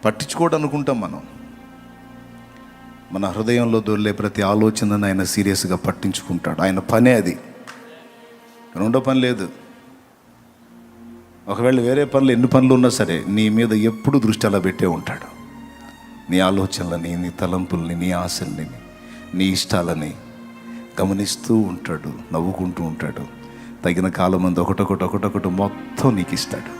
పట్టించుకోవడం అనుకుంటాం మనం. మన హృదయంలో దొర్లే ప్రతి ఆలోచనను ఆయన సీరియస్గా పట్టించుకుంటాడు. ఆయన పనే అది, రెండో పని లేదు. ఒకవేళ వేరే పనులు ఎన్ని పనులు ఉన్నా సరే నీ మీద ఎప్పుడు దృష్టి అలా పెట్టే ఉంటాడు. నీ ఆలోచనలని, నీ తలంపుల్ని, నీ ఆశల్ని, నీ ఇష్టాలని గమనిస్తూ ఉంటాడు, నవ్వుకుంటూ ఉంటాడు. తగిన కాలం మంది ఒకటొకటి మొత్తం నీకు ఇస్తాడు.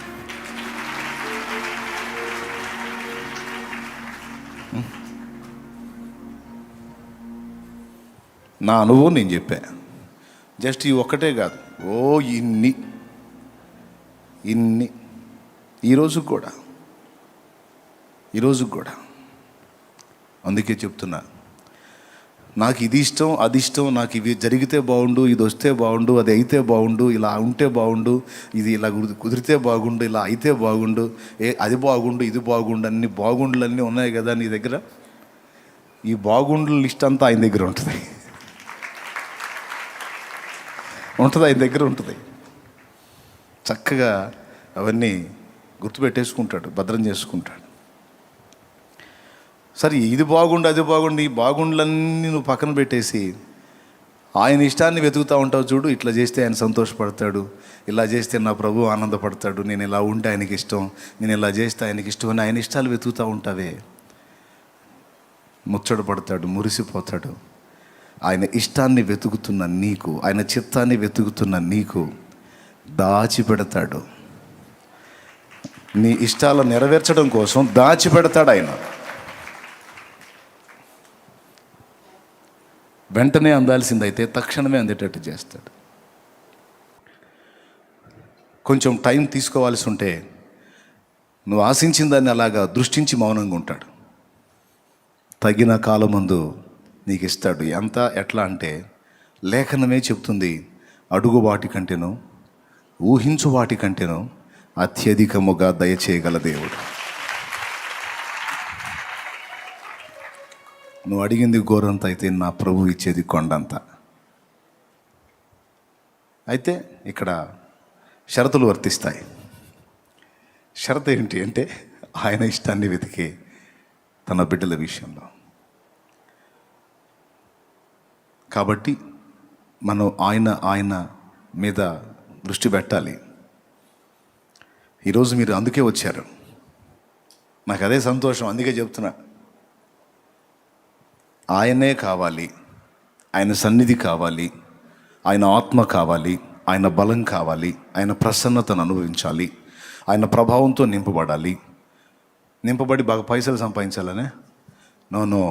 నా అనుభవం నేను చెప్పా. జస్ట్ ఈ ఒక్కటే కాదు, ఇన్ని ఈరోజు కూడా అందుకే చెప్తున్నా, నాకు ఇది ఇష్టం, అది ఇష్టం, నాకు ఇవి జరిగితే బాగుండు, ఇది వస్తే బాగుండు, అది అయితే బాగుండు, ఇలా ఉంటే బాగుండు, ఇది ఇలా కుదిరితే బాగుండు, ఇలా అయితే బాగుండు, అది బాగుండు, ఇది బాగుండు, అన్ని బాగుండులన్నీ ఉన్నాయి కదా నీ దగ్గర. ఈ బాగుండుల లిస్ట్ అంతా ఆయన దగ్గర ఉంటుంది. ఆయన దగ్గర ఉంటుంది. చక్కగా అవన్నీ గుర్తుపెట్టేసుకుంటాడు, భద్రం చేసుకుంటాడు. సరే, ఇది బాగుండు, అది బాగుండు, ఈ బాగుండులన్నీ నువ్వు పక్కన పెట్టేసి ఆయన ఇష్టాన్ని వెతుకుతూ ఉంటావు చూడు. ఇట్లా చేస్తే ఆయన సంతోషపడతాడు, ఇలా చేస్తే నా ప్రభు ఆనందపడతాడు, నేను ఇలా ఉంటే ఆయనకి ఇష్టం, నేను ఇలా చేస్తే ఆయనకి ఇష్టం అని ఆయన ఇష్టాలు వెతుకుతూ ఉంటావే, ముచ్చట పడతాడు, మురిసిపోతాడు. ఆయన ఇష్టాన్ని వెతుకుతున్న నీకు, ఆయన చిత్తాన్ని వెతుకుతున్న నీకు దాచిపెడతాడు. నీ ఇష్టాలను నెరవేర్చడం కోసం దాచిపెడతాడు ఆయన. వెంటనే అందాల్సిందైతే తక్షణమే అందేటట్టు చేస్తాడు. కొంచెం టైం తీసుకోవాల్సి ఉంటే నువ్వు ఆశించిన దాన్ని అలాగా దృష్టించి మౌనంగా ఉంటాడు. తగిన కాలమందు నీకు ఇస్తాడు. ఎట్లా అంటే లేఖనమే చెప్తుంది, అడుగు వాటి కంటేనో ఊహించు వాటి కంటేనో అత్యధికముగా దయచేయగల దేవుడు. నువ్వు అడిగింది గోరంత అయితే నా ప్రభు ఇచ్చేది కొండంత. అయితే ఇక్కడ షరతులు వర్తిస్తాయి. షరతు ఏంటి అంటే ఆయన ఇష్టాన్ని వెతికే తన బిడ్డల విషయంలో. కాబట్టి మనం ఆయన మీద దృష్టి పెట్టాలి. ఈరోజు మీరు అందుకే వచ్చారు, నాకు అదే సంతోషం. అందుకే చెప్తున్నా, ఆయనే కావాలి, ఆయన సన్నిధి కావాలి, ఆయన ఆత్మ కావాలి, ఆయన బలం కావాలి, ఆయన ప్రసన్నతను అనుభవించాలి, ఆయన ప్రభావంతో నింపబడి బాగా పైసలు సంపాదించాలనే నో,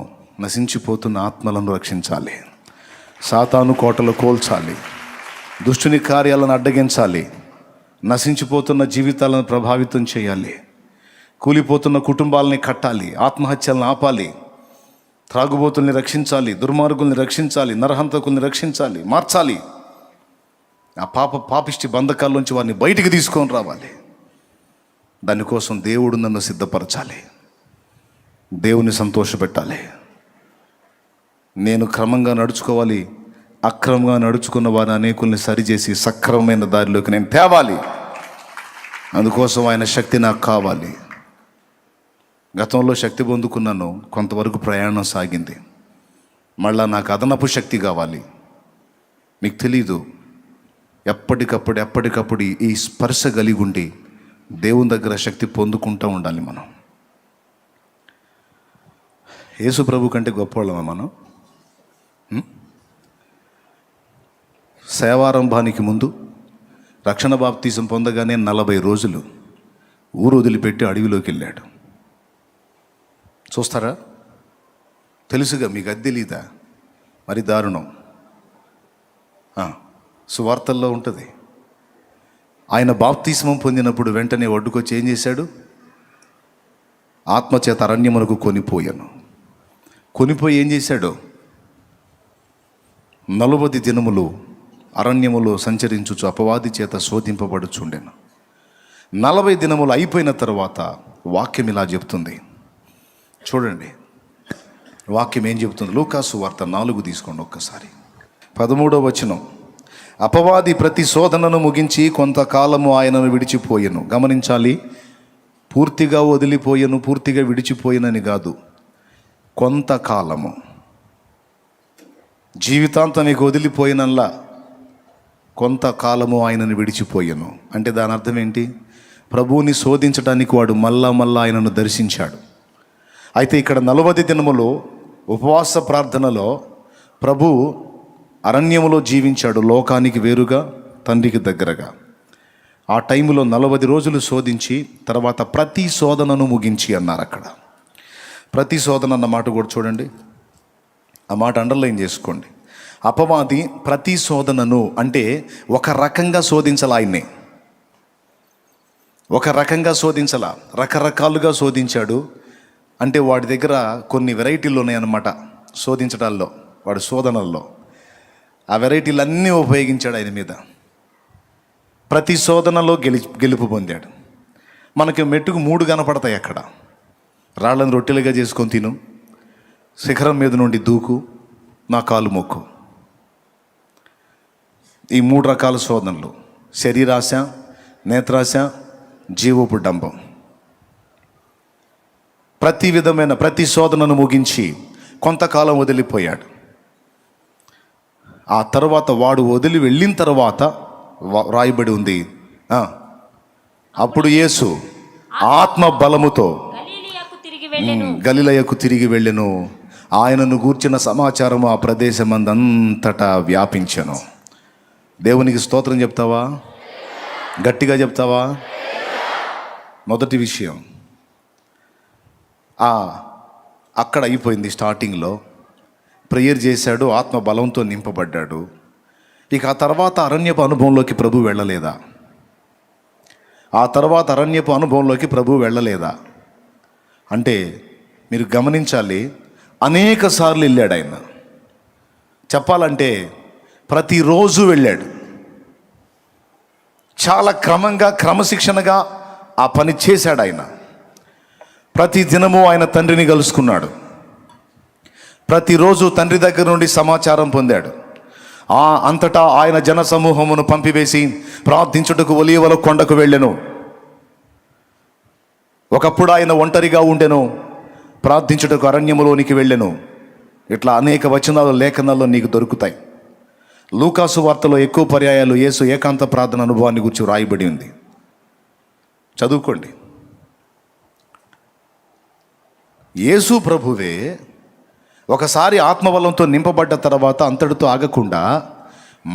నశించిపోతున్న ఆత్మలను రక్షించాలి, సాతాను కోటలు కోల్చాలి, దుష్టుని కార్యాలను అడ్డగించాలి, నశించిపోతున్న జీవితాలను ప్రభావితం చేయాలి, కూలిపోతున్న కుటుంబాలని కట్టాలి, ఆత్మహత్యలను ఆపాలి, త్రాగుబోతుల్ని రక్షించాలి, దుర్మార్గుల్ని రక్షించాలి, నరహంతకుల్ని రక్షించాలి, మార్చాలి. ఆ పాపిష్టి బంధకాల్లోంచి వారిని బయటికి తీసుకొని రావాలి. దానికోసం దేవుడు నన్ను సిద్ధపరచాలి, దేవుని సంతోషపెట్టాలి. నేను క్రమంగా నడుచుకోవాలి, అక్రమంగా నడుచుకున్న వారిని అనేకుల్ని సరిచేసి సక్రమమైన దారిలోకి నేను తేవాలి. అందుకోసం ఆయన శక్తి నాకు కావాలి. గతంలో శక్తి పొందుకున్నాను, కొంతవరకు ప్రయాణం సాగింది. మళ్ళా నాకు అదనపు శక్తి కావాలి. మీకు తెలీదు, ఎప్పటికప్పుడు ఈ స్పర్శ కలిగి ఉండి దేవుని దగ్గర శక్తి పొందుకుంటూ ఉండాలి. మనం యేసు ప్రభు కంటే గొప్పవాళ్ళమా మనం? సేవారంభానికి ముందు రక్షణ బాప్తీసం పొందగానే 40 రోజులు ఊరు వదిలిపెట్టి అడవిలోకి వెళ్ళాడు. చూస్తారా? తెలుసుగా మీకు, అది తెలీదా? మరి దారుణం. సువార్తల్లో ఉంటుంది. ఆయన బాప్తిస్మం పొందినప్పుడు వెంటనే ఒడ్డుకొచ్చి ఏం చేశాడు? ఆత్మచేత అరణ్యమునకు కొనిపోయి ఏం చేశాడు? 40 దినములు అరణ్యములో సంచరించుచు అపవాది చేత శోధింపబడుచుండెను. 40 దినములు అయిపోయిన తర్వాత వాక్యం ఇలా చెప్తుంది, చూడండి వాక్యం ఏం చెబుతుంది. లూకాసు వార్త 4 తీసుకోండి ఒక్కసారి. 13వ వచనం. అపవాది ప్రతి శోధనను ముగించి కొంతకాలము ఆయనను విడిచిపోయెను. గమనించాలి, పూర్తిగా వదిలిపోయెను, పూర్తిగా విడిచిపోయినని కాదు, కొంతకాలము. జీవితాంతం నీకు వదిలిపోయినల్లా కొంతకాలము ఆయనను విడిచిపోయెను అంటే దాని అర్థం ఏంటి? ప్రభువుని శోధించడానికి వాడు మళ్ళా ఆయనను దర్శించాడు. అయితే ఇక్కడ 40 దినములు ఉపవాస ప్రార్థనలో ప్రభు అరణ్యములో జీవించాడు, లోకానికి వేరుగా, తండ్రికి దగ్గరగా. ఆ టైంలో 40 రోజులు శోధించి తర్వాత ప్రతి శోధనను ముగించి అన్నారు. అక్కడ ప్రతి శోధన అన్న మాట కూడా చూడండి, ఆ మాట అండర్లైన్ చేసుకోండి. అపవాది ప్రతి శోధనను అంటే ఒక రకంగా శోధించాల, ఆయన్ని ఒక రకంగా శోధించాల, రకరకాలుగా శోధించాడు. అంటే వాడి దగ్గర కొన్ని వెరైటీలు ఉన్నాయన్నమాట శోధించడాల్లో, వాడి శోధనల్లో ఆ వెరైటీలన్నీ ఉపయోగించాడు ఆయన మీద. ప్రతి శోధనలో గెలుపు పొందాడు. మనకి మెట్టుకు 3 కనపడతాయి అక్కడ. రాళ్ళను రొట్టెలుగా చేసుకొని తిను, శిఖరం మీద నుండి దూకు, నా కాలు మొక్కు. ఈ 3 రకాల శోధనలు: శరీరాశ, నేత్రాశ, జీవపు డంబం. ప్రతి శోధనను ముగించి కొంతకాలం వదిలిపోయాడు. ఆ తర్వాత వాడు వదిలి వెళ్ళిన తర్వాత రాయబడి ఉంది, అప్పుడు యేసు ఆత్మ బలముతో గలిలయకు తిరిగి వెళ్ళెను. ఆయనను గూర్చిన సమాచారము ఆ ప్రదేశమందంతటా వ్యాపించెను. దేవునికి స్తోత్రం చెప్తావా? గట్టిగా చెప్తావా? మొదటి విషయం అక్కడ అయిపోయింది. స్టార్టింగ్లో ప్రేయర్ చేశాడు, ఆత్మ బలంతో నింపబడ్డాడు. ఇక ఆ తర్వాత అరణ్యపు అనుభవంలోకి ప్రభు వెళ్ళలేదా? అంటే మీరు గమనించాలి, అనేక సార్లు వెళ్ళాడు ఆయన. చెప్పాలంటే ప్రతిరోజు వెళ్ళాడు. చాలా క్రమశిక్షణగా ఆ పని చేశాడు ఆయన. ప్రతి దినము ఆయన తండ్రిని కలుసుకున్నాడు. ప్రతిరోజు తండ్రి దగ్గర నుండి సమాచారం పొందాడు. అంతటా ఆయన జన సమూహమును పంపివేసి ప్రార్థించుటకు ఒలీవల కొండకు వెళ్ళెను. ఒకప్పుడు ఆయన ఒంటరిగా ఉండెను, ప్రార్థించుటకు అరణ్యములోనికి వెళ్ళెను. ఇట్లా అనేక వచనాలు లేఖనాల్లో నీకు దొరుకుతాయి. లూకాసు వార్తలో ఎక్కువ పర్యాయాలు యేసు ఏకాంత ప్రార్థన అనుభవాన్ని గురించి రాయబడి ఉంది, చదువుకోండి. యేసు ప్రభువే ఒకసారి ఆత్మబలంతో నింపబడ్డ తర్వాత అంతటితో ఆగకుండా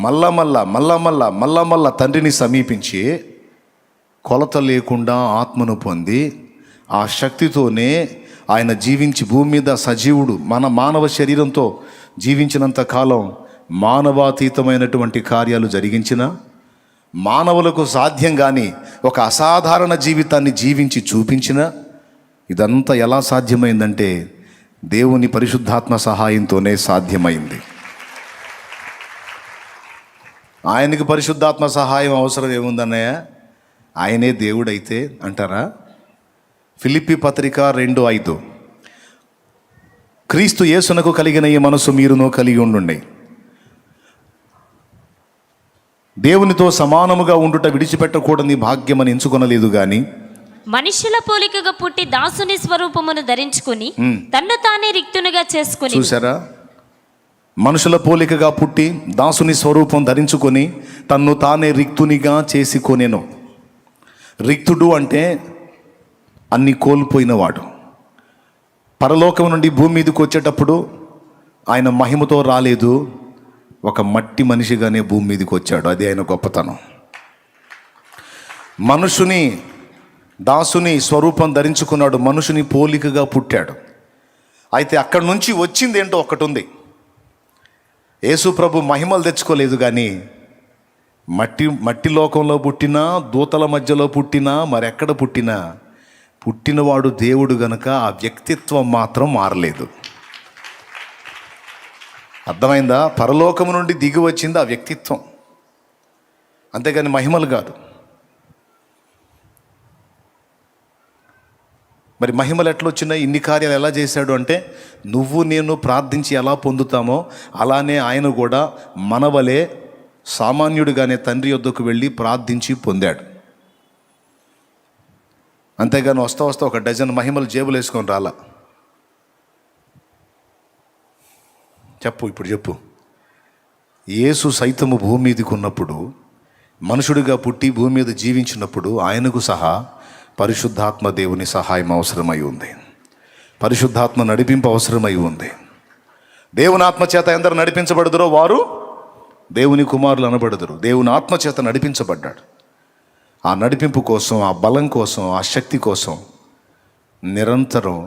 మళ్ళా తండ్రిని సమీపించి కొలత లేకుండా ఆత్మను పొంది ఆ శక్తితోనే ఆయన జీవించి భూమి మీద సజీవుడు మన మానవ శరీరంతో జీవించినంత కాలం మానవాతీతమైనటువంటి కార్యాలు జరిగించిన, మానవులకు సాధ్యం కాని ఒక అసాధారణ జీవితాన్ని జీవించి చూపించిన. ఇదంతా ఎలా సాధ్యమైందంటే దేవుని పరిశుద్ధాత్మ సహాయంతోనే సాధ్యమైంది. ఆయనకి పరిశుద్ధాత్మ సహాయం అవసరం ఏముందన్నయ్య? ఆయనే దేవుడైతే అంటారా? ఫిలిప్పీ పత్రిక 2:5, క్రీస్తు యేసునకు కలిగిన ఈ మనసు మీరును కలిగి ఉండుండి. దేవునితో సమానముగా ఉండుట విడిచిపెట్టకూడని భాగ్యమని ఎంచుకొనలేదు గాని మనుషుల పోలికగా పుట్టి దాసుని స్వరూపమును ధరించుకుని తన్ను తానే రిక్తునిగా చేసుకుని. చూసారా? మనుషుల పోలికగా పుట్టి దాసుని స్వరూపం ధరించుకొని తన్ను తానే రిక్తునిగా చేసుకొనెను. రిక్తుడు అంటే అన్ని కోల్పోయినవాడు. పరలోకం నుండి భూమి మీదకి వచ్చేటప్పుడు ఆయన మహిమతో రాలేదు, ఒక మట్టి మనిషిగానే భూమి మీదకి వచ్చాడు. అది ఆయన గొప్పతనం. మనుషుని దాసుని స్వరూపం ధరించుకున్నాడు, మనుషుని పోలికగా పుట్టాడు. అయితే అక్కడి నుంచి వచ్చింది ఏంటో ఒకటి ఉంది. యేసు ప్రభు మహిమలు తెచ్చుకోలేదు, కానీ మట్టి లోకంలో పుట్టినా, దూతల మధ్యలో పుట్టినా, మరెక్కడ పుట్టినవాడు దేవుడు గనుక ఆ వ్యక్తిత్వం మాత్రం మారలేదు. అర్థమైందా? పరలోకము నుండి దిగి వచ్చింది ఆ వ్యక్తిత్వం, అంతేగాని మహిమలు కాదు. మరి మహిమలు ఎట్లా వచ్చినాయి? ఇన్ని కార్యాలు ఎలా చేశాడు అంటే, నువ్వు నేను ప్రార్థించి ఎలా పొందుతామో అలానే ఆయన కూడా మనవలే సామాన్యుడిగానే తండ్రి యొద్దకు వెళ్ళి ప్రార్థించి పొందాడు. అంతేగాని వస్తా వస్తా ఒక డజన్ మహిమలు జేబులు వేసుకొని రాలా. ఇప్పుడు చెప్పు. యేసు సైతము భూమి మీదకి ఉన్నప్పుడు, మనుషుడిగా పుట్టి భూమి మీద జీవించినప్పుడు ఆయనకు సహా పరిశుద్ధాత్మ దేవుని సహాయం అవసరమై ఉంది. పరిశుద్ధాత్మ నడిపింపు అవసరమై ఉంది. దేవుని ఆత్మచేత ఎందరు నడిపించబడుదురో వారు దేవుని కుమారులు అనబడుదురు. దేవుని ఆత్మచేత నడిపించబడ్డాడు. ఆ నడిపింపు కోసం, ఆ బలం కోసం, ఆ శక్తి కోసం నిరంతరం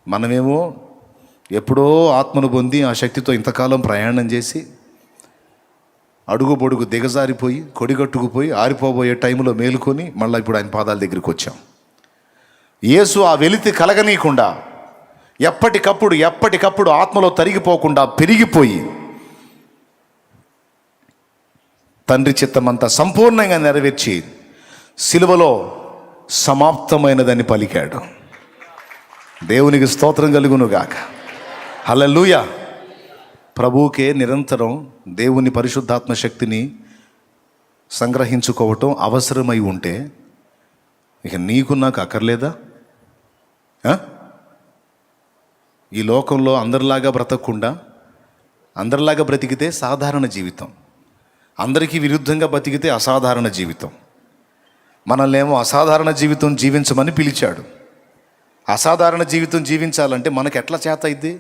మనమేమో ఎప్పుడో ఆత్మను పొంది ఆ శక్తితో ఇంతకాలం ప్రయాణం చేసి అడుగు పొడుగు దిగజారిపోయి కొడిగట్టుకుపోయి ఆరిపోబోయే టైంలో మేలుకొని మళ్ళీ ఇప్పుడు ఆయన పాదాల దగ్గరికి వచ్చాం. యేసు ఆ వెలితి కలగనీయకుండా ఎప్పటికప్పుడు ఆత్మలో తరిగిపోకుండా పెరిగిపోయి తండ్రి చిత్తమంతా సంపూర్ణంగా నెరవేర్చి సిలువలో సమాప్తమైనదని పలికాడు. దేవునికి స్తోత్రం కలుగునుగాక. హల్లెలూయా. ప్రభువుకే నిరంతరం దేవుని పరిశుద్ధాత్మ శక్తిని సంగ్రహించుకోవటం అవసరమై ఉంటే ఇక నీకు నాకు అక్కర్లేదా? ఈ లోకంలో అందరిలాగా బ్రతకకుండా అందరిలాగా బ్రతికితే సాధారణ జీవితం, అందరికీ విరుద్ధంగా బతికితే అసాధారణ జీవితం. మనల్నేమో అసాధారణ జీవితం జీవించమని పిలిచాడు. అసాధారణ జీవితం జీవించాలంటే మనకు ఎట్లా చేత అయింది?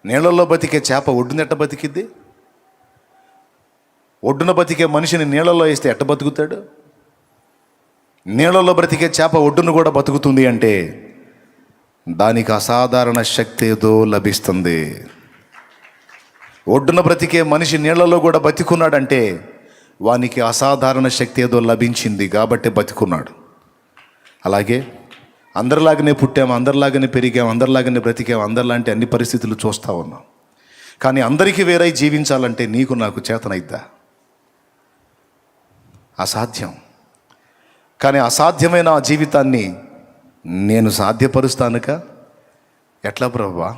నీళ్ళల్లో బతికే చేప ఒడ్డున ఎట్ట బతికిద్ది? ఒడ్డున బతికే మనిషిని నీళ్ళల్లో వేస్తే ఎట్ట బతుకుతాడు? నీళ్ళల్లో బ్రతికే చేప ఒడ్డును కూడా బతుకుతుంది అంటే దానికి అసాధారణ శక్తి ఏదో లభిస్తుంది. ఒడ్డున బ్రతికే మనిషి నీళ్ళలో కూడా బతికున్నాడంటే వానికి అసాధారణ శక్తి ఏదో లభించింది కాబట్టి బతికున్నాడు. అలాగే అందరిలాగానే పుట్టాము, అందరిలాగానే పెరిగాము, అందరిలాగానే బ్రతికాము, అందరిలాంటి అన్ని పరిస్థితులు చూస్తూ ఉన్నాం. కానీ అందరికీ వేరై జీవించాలంటే నీకు నాకు చేతనైద్దా? అసాధ్యం. కానీ అసాధ్యమైన ఆ జీవితాన్ని నేను సాధ్యపరుస్తానుక. ఎట్లా ప్రభువా?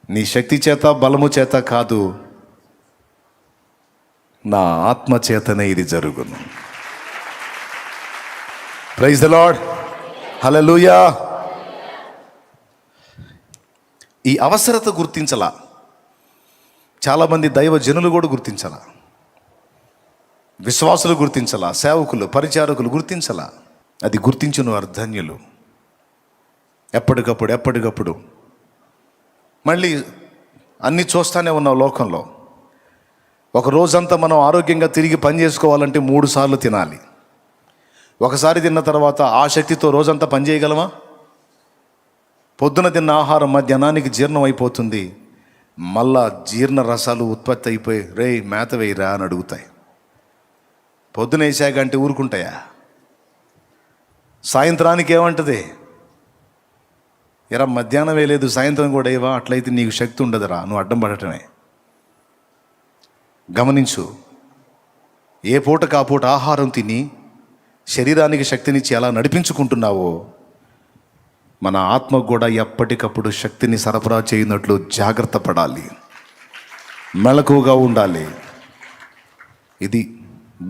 నీ శక్తి చేత బలము చేత కాదు, నా ఆత్మ చేతనే ఇది జరుగును. Praise the Lord. హల్లెలూయా. ఈ అవసరత గుర్తించలా చాలామంది దైవ జనులు కూడా గుర్తించలా, విశ్వాసులు గుర్తించలా, సేవకులు పరిచారకులు గుర్తించలా. అది గుర్తించిన అర్ధన్యులు. ఎప్పటికప్పుడు మళ్ళీ అన్నీ చూస్తూనే ఉన్నాం లోకంలో. ఒక రోజంతా మనం ఆరోగ్యంగా తిరిగి పని చేసుకోవాలంటే 3 సార్లు తినాలి. ఒకసారి తిన్న తర్వాత ఆ శక్తితో రోజంతా పని చేయగలమా? పొద్దున తిన్న ఆహారం మధ్యాహ్నానికి జీర్ణం అయిపోతుంది. మళ్ళా జీర్ణ రసాలు ఉత్పత్తి అయిపోయి రే మేత వేయరా అని అడుగుతాయి. పొద్దున వేసాక అంటే ఊరుకుంటాయా? సాయంత్రానికి ఏమంటది? ఎరా మధ్యాహ్నం వేయలేదు సాయంత్రం కూడా ఏవా, అట్లయితే నీకు శక్తి ఉండదురా, నువ్వు అడ్డం పడటమే. గమనించు, ఏ పూటకు ఆ పూట ఆహారం తిని శరీరానికి శక్తినిచ్చి ఎలా నడిపించుకుంటున్నావో మన ఆత్మకు కూడా ఎప్పటికప్పుడు శక్తిని సరఫరా చేయనట్లు జాగ్రత్త పడాలి, మెలకువగా ఉండాలి. ఇది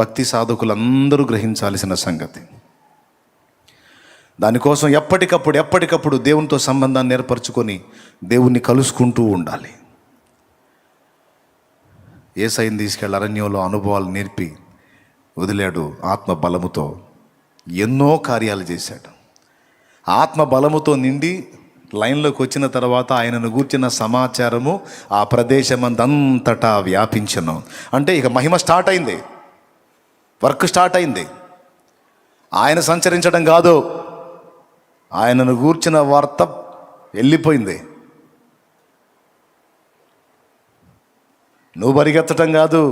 భక్తి సాధకులందరూ గ్రహించాల్సిన సంగతి. దానికోసం ఎప్పటికప్పుడు దేవునితో సంబంధాన్ని ఏర్పరచుకొని దేవుణ్ణి కలుసుకుంటూ ఉండాలి. యేసయ్యను తీసుకెళ్ళి అరణ్యంలో అనుభవాలు నేర్పి వదిలాడు. ఆత్మ బలముతో ఎన్నో కార్యాలు చేశాడు. ఆత్మ బలముతో నిండి లైన్లోకి వచ్చిన తర్వాత ఆయనను గూర్చిన సమాచారము ఆ ప్రదేశమందంతటా వ్యాపించను. అంటే ఇక మహిమ స్టార్ట్ అయింది, వర్క్ స్టార్ట్ అయింది. ఆయన సంచరించడం కాదు, ఆయనను గూర్చిన వార్త వెళ్ళిపోయింది. నువ్వు పరిగెత్తటం కాదు,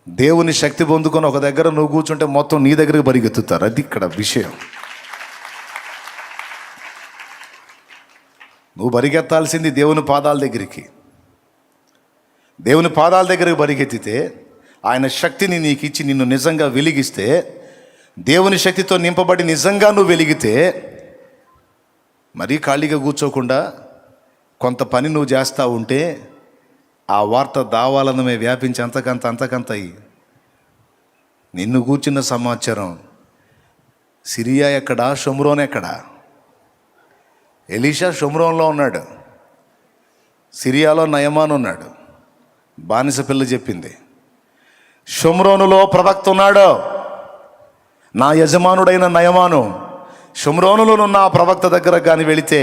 దేవుని శక్తి పొందుకొని ఒక దగ్గర నువ్వు కూర్చుంటే మొత్తం నీ దగ్గరకు పరిగెత్తుతారు. అది ఇక్కడ విషయం. నువ్వు పరిగెత్తాల్సింది దేవుని పాదాల దగ్గరికి. దేవుని పాదాల దగ్గరకు పరిగెత్తితే ఆయన శక్తిని నీకు ఇచ్చి నిన్ను నిజంగా వెలిగిస్తే, దేవుని శక్తితో నింపబడి నిజంగా నువ్వు వెలిగితే, మరీ ఖాళీగా కూర్చోకుండా కొంత పని నువ్వు చేస్తూ ఉంటే ఆ వార్త దావాలనమే వ్యాపించి అంతకంత అయ్యి నిన్ను కూర్చున్న సమాచారం సిరియా ఎక్కడా, షోమ్రోన్ ఎక్కడా? ఎలీషా షోమ్రోన్లో ఉన్నాడు, సిరియాలో నయమాన్ ఉన్నాడు. బానిస పిల్ల చెప్పింది, షోమ్రోనులో ప్రవక్త ఉన్నాడు, నా యజమానుడైన నయమాను. షోమ్రోనులోనున్న ఆ ప్రవక్త దగ్గర కానీ వెళితే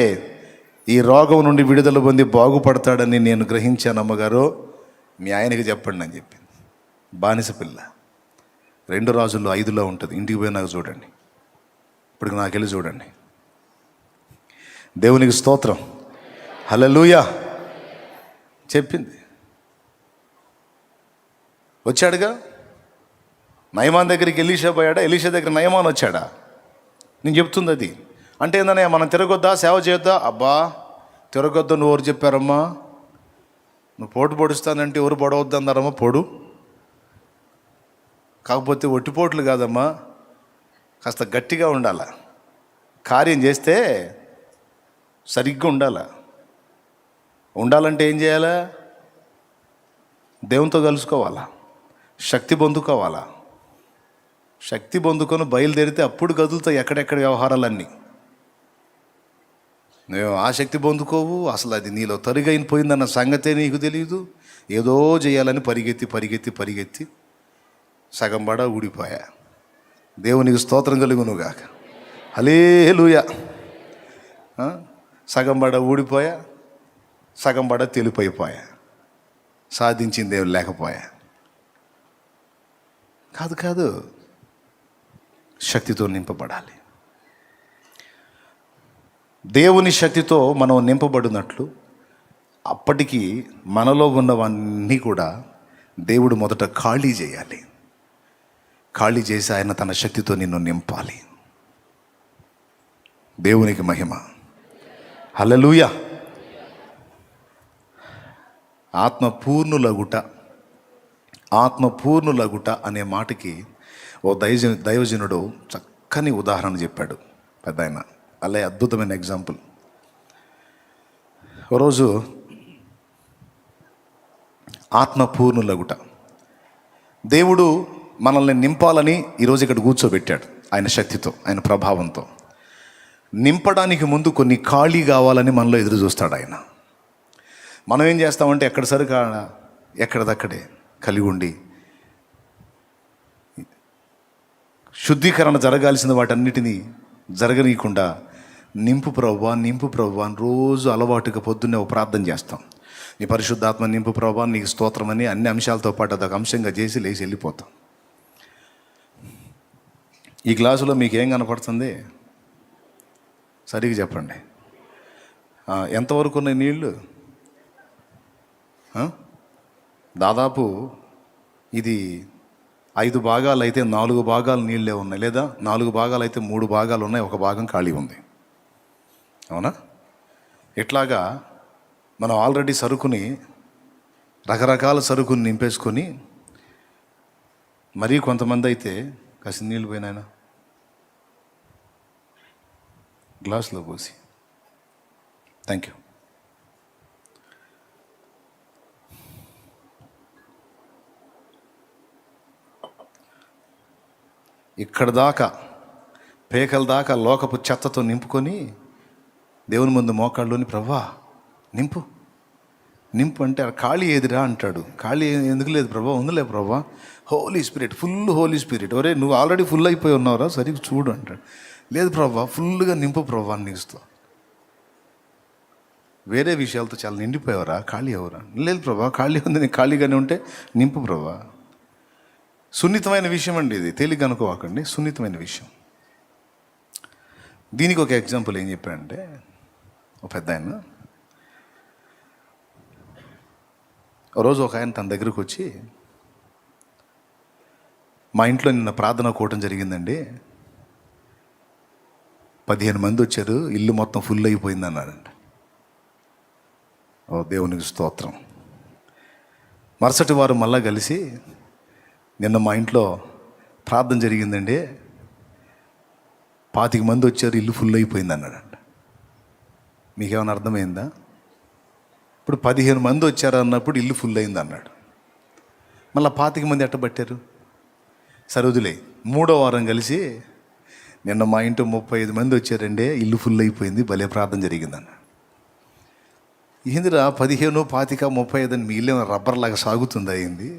ఈ రోగం నుండి విడుదల పొంది బాగుపడతాడని నేను గ్రహించాను అమ్మగారు, మీ ఆయనకి చెప్పండి అని చెప్పింది. బానిస పిల్ల 2 రాజుల్లో 5లో ఉంటుంది. ఇంటికి పోయి నాకు చూడండి, ఇప్పుడు నాకు వెళ్ళి చూడండి. దేవునికి స్తోత్రం, హల్లెలూయా. చెప్పింది. వచ్చాడుగా నయమాన్ దగ్గరికి ఎలీషా పోయాడా? ఎలీషా దగ్గర నయమాన్ వచ్చాడా? నేను చెప్తుంది అది. అంటే ఏందనే, మనం తిరగొద్దా, సేవ చేయొద్దా? అబ్బా తిరగొద్దా, నువ్వు ఎవరు చెప్పారమ్మా? నువ్వు పోటు పొడుస్తానంటే ఎవరు పొడవద్దు అన్నారమ్మా? పొడు. కాకపోతే ఒట్టిపోట్లు కాదమ్మా, కాస్త గట్టిగా ఉండాల. కార్యం చేస్తే సరిగ్గా ఉండాలంటే ఏం చేయాలా? దేవునితో కలుసుకోవాలా, శక్తి పొందుకోవాలా. శక్తి పొందుకొని బయలుదేరితే అప్పుడు కదులుతాయి ఎక్కడెక్కడ వ్యవహారాలన్నీ. నువ్వు ఆ శక్తి పొందుకోవు, అసలు అది నీలో తరిగైపోయిందన్న సంగతే నీకు తెలియదు. ఏదో చేయాలని పరిగెత్తి సగం బడ ఊడిపోయా. దేవునికి స్తోత్రం కలుగునుగాక, హల్లెలూయా. సగం బడ ఊడిపోయా, సగం బడ తెలిపోయిపోయా, సాధించింది ఏం లేకపోయా. కాదు, శక్తితో నింపబడాలి. దేవుని శక్తితో మనం నింపబడినట్లు అప్పటికి మనలో ఉన్నవన్నీ కూడా దేవుడు మొదట ఖాళీ చేయాలి. ఖాళీ చేసి ఆయన తన శక్తితో నిన్ను నింపాలి. దేవునికి మహిమ, హల్లెలూయా. ఆత్మపూర్ణులగుట అనే మాటకి ఓ దైవజనుడు చక్కని ఉదాహరణ చెప్పాడు పెద్దాయన. అలా అద్భుతమైన ఎగ్జాంపుల్. ఒకరోజు ఆత్మపూర్ణులగుట, దేవుడు మనల్ని నింపాలని ఈరోజు ఇక్కడ కూర్చోబెట్టాడు ఆయన శక్తితో, ఆయన ప్రభావంతో. నింపడానికి ముందు కొన్ని ఖాళీ కావాలని మనలో ఎదురు చూస్తాడు ఆయన. మనం ఏం చేస్తామంటే ఎక్కడ సరిగా ఎక్కడదక్కడే కలిగి ఉండి శుద్ధీకరణ జరగాల్సిన వాటన్నిటినీ జరగనీయకుండా నింపు ప్రభువా అని రోజు అలవాటుగా పొద్దున్నే ఒక ప్రార్థన చేస్తాం. నీ పరిశుద్ధాత్మ నింపు ప్రభువా, నీకు స్తోత్రం అని అన్ని అంశాలతో పాటు అదొక అంశంగా చేసి లేచి వెళ్ళిపోతాం. ఈ గ్లాసులో మీకు ఏం కనపడుతుంది? సరిగ్గా చెప్పండి. ఎంతవరకు ఉన్నాయి నీళ్ళు? దాదాపు ఇది 5 భాగాలు అయితే 4 భాగాలు నీళ్ళే ఉన్నాయి, లేదా 4 భాగాలు అయితే 3 భాగాలు ఉన్నాయి, ఒక భాగం ఖాళీ ఉంది. అవునా? ఇట్లాగా మనం ఆల్రెడీ రకరకాల సరుకుని నింపేసుకొని, మరీ కొంతమంది అయితే కాసిన నీళ్ళు పోయినాయన గ్లాసులో పోసి. Thank you. ఇక్కడ దాకా పేకల దాకా లోకపు చెత్తతో నింపుకొని దేవుని ముందు మోకాళ్ళలోని, ప్రభువా నింపు అంటే ఖాళీ ఏదిరా అంటాడు. ఖాళీ ఎందుకు లేదు ప్రభా? ఉందిలే Prabha, holy spirit, full holy spirit. ఒరే నువ్వు ఆల్రెడీ ఫుల్ అయిపోయి ఉన్నావురా, సరిగ్గా చూడు అంటాడు. లేదు ప్రభా, ఫుల్గా నింపు ప్రభా నీకుస్తా. వేరే విషయాలతో చాలా నిండిపోయావరా, ఖాళీ అవరా? లేదు ప్రభా, ఖాళీ ఉంది, నేను ఖాళీగానే ఉంటే నింపు ప్రభా. సున్నితమైన విషయం అండి ఇది, తేలిగ్గా అనుకోవాకండి, సున్నితమైన విషయం. దీనికి ఒక ఎగ్జాంపుల్ ఏం చెప్పాడంటే, ఒక పెద్ద ఆయన రోజు ఒక ఆయన తన దగ్గరకు వచ్చి, మా ఇంట్లో నిన్న ప్రార్థన కూటం జరిగిందండి, 15 మంది వచ్చారు, ఇల్లు మొత్తం ఫుల్ అయిపోయింది అన్నాడంట. ఓ దేవునికి స్తోత్రం. మరుసటి వారు మళ్ళా కలిసి, నిన్న మా ఇంట్లో ప్రార్థన జరిగిందండి, 25 మంది వచ్చారు, ఇల్లు ఫుల్ అయిపోయింది అన్నాడంట. మీకేమైనా అర్థమైందా? ఇప్పుడు 15 మంది వచ్చారు అన్నప్పుడు ఇల్లు ఫుల్ అయింది అన్నాడు. మళ్ళీ 25 మంది ఎట్టబట్టారు? సరే వదిలే. 3వ వారం కలిసి, నిన్న మా ఇంట్లో 35 మంది వచ్చారండి, ఇల్లు ఫుల్ అయిపోయింది, భలే ప్రార్థన జరిగిందన్న. ఏందిరా 15, 25, 35 అని మీ ఇల్లు ఏమైనా రబ్బర్ లాగా సాగుతుందా? ఏంది